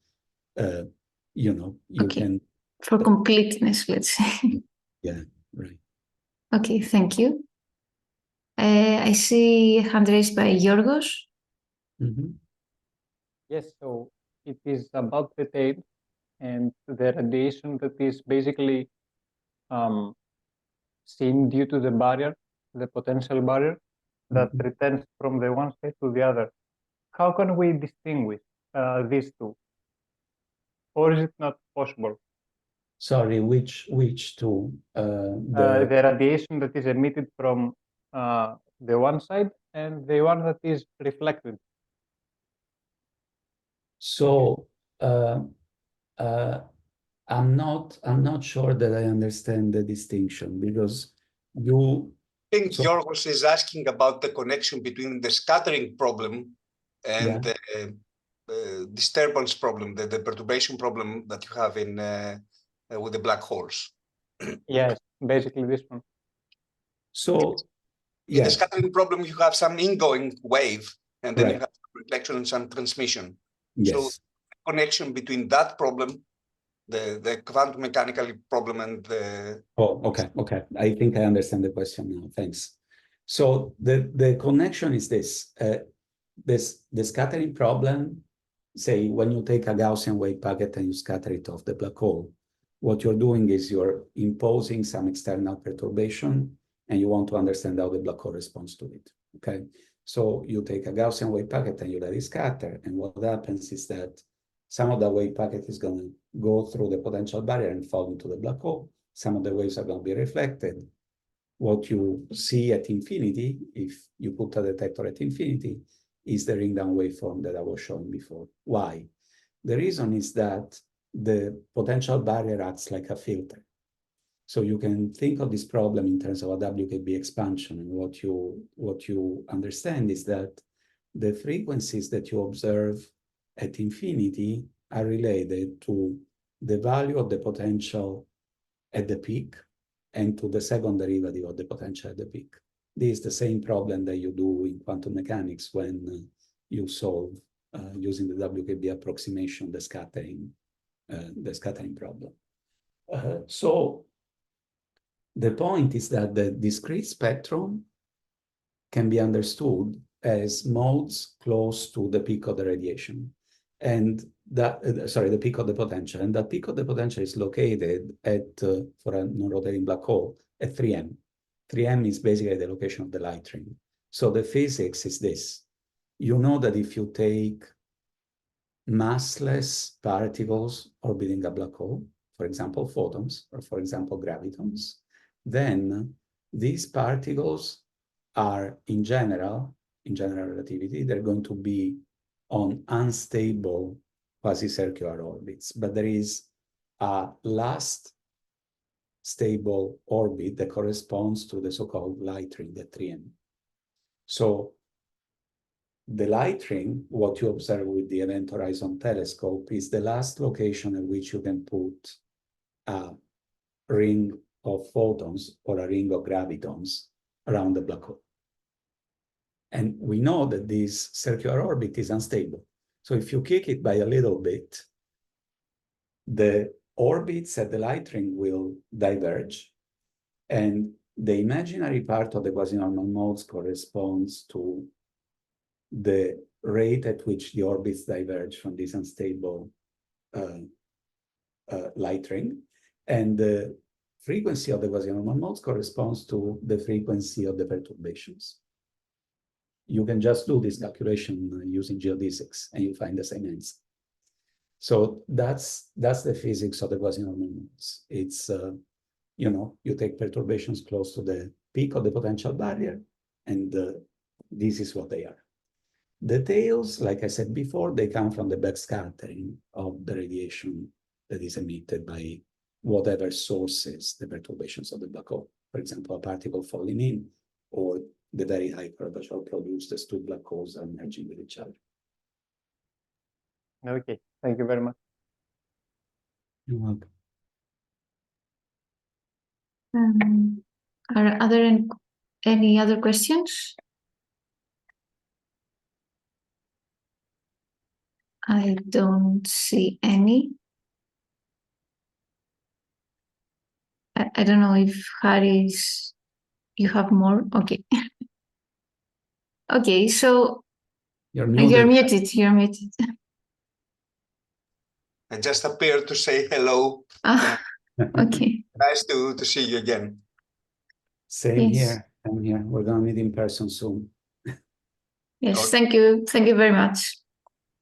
You can... For completeness, let's say. Yeah, right. Okay, thank you. I see hand raised by Yorgos. Mm-hmm. Yes, so it is about the tail and the radiation that is basically seen due to the barrier, the potential barrier that mm-hmm. returns from the one state to the other. How can we distinguish these two? Or is it not possible? Sorry, which two? The radiation that is emitted from the one side and the one that is reflected. So I'm not sure that I understand the distinction, because you... I think Yorgos is asking about the connection between the scattering problem and the disturbance problem, the perturbation problem that you have in with the black holes. Yes, basically this one. So, in the scattering problem, you have some ingoing wave, and then right. you have reflection and some transmission. Yes. So, the connection between that problem, the quantum mechanical problem, and the... Oh, okay. I think I understand the question now. Thanks. So the connection is this. The scattering problem, say, when you take a Gaussian wave packet and you scatter it off the black hole, what you're doing is you're imposing some external perturbation, and you want to understand how the black hole responds to it, okay? So you take a Gaussian wave packet and you let it scatter, and what happens is that some of the wave packet is going to go through the potential barrier and fall into the black hole. Some of the waves are going to be reflected. What you see at infinity, if you put a detector at infinity, is the ringdown waveform that I was showing before. Why? The reason is that the potential barrier acts like a filter. So you can think of this problem in terms of a WKB expansion, and what you understand is that the frequencies that you observe at infinity are related to the value of the potential at the peak and to the second derivative of the potential at the peak. This is the same problem that you do in quantum mechanics when you solve using the WKB approximation, the scattering problem. So The point is that the discrete spectrum can be understood as modes close to the peak of the radiation, and that the peak of the potential, and that peak of the potential is located at for a non-rotating black hole at 3m. 3m is basically the location of the light ring. So the physics is this: you know that if you take massless particles orbiting a black hole, for example photons, or for example gravitons, then these particles are in general relativity, they're going to be on unstable quasi-circular orbits, but there is a last stable orbit that corresponds to the so-called light ring, the 3m. So the light ring, what you observe with the Event Horizon Telescope, is the last location at which you can put a ring of photons or a ring of gravitons around the black hole. And we know that this circular orbit is unstable. So if you kick it by a little bit, the orbits at the light ring will diverge, and the imaginary part of the quasi-normal modes corresponds to the rate at which the orbits diverge from this unstable light ring, and the frequency of the quasi-normal modes corresponds to the frequency of the perturbations. You can just do this calculation using geodesics, and you find the same answer. So that's the physics of the quasi-normal modes. It's you take perturbations close to the peak of the potential barrier, and this is what they are. The tails, like I said before, they come from the backscattering of the radiation that is emitted by whatever sources the perturbations of the black hole. For example, a particle falling in, or the very high curvature produced as two black holes are merging with each other. Okay, thank you very much. You're welcome. Are there any other questions? I don't see any. I don't know if Harry's, you have more? Okay. Okay, so You're muted. You're muted. I just appeared to say hello. Okay. Nice to see you again. Same Yes. here. I'm here. We're gonna meet in person soon. Yes, Okay. thank you. Thank you very much.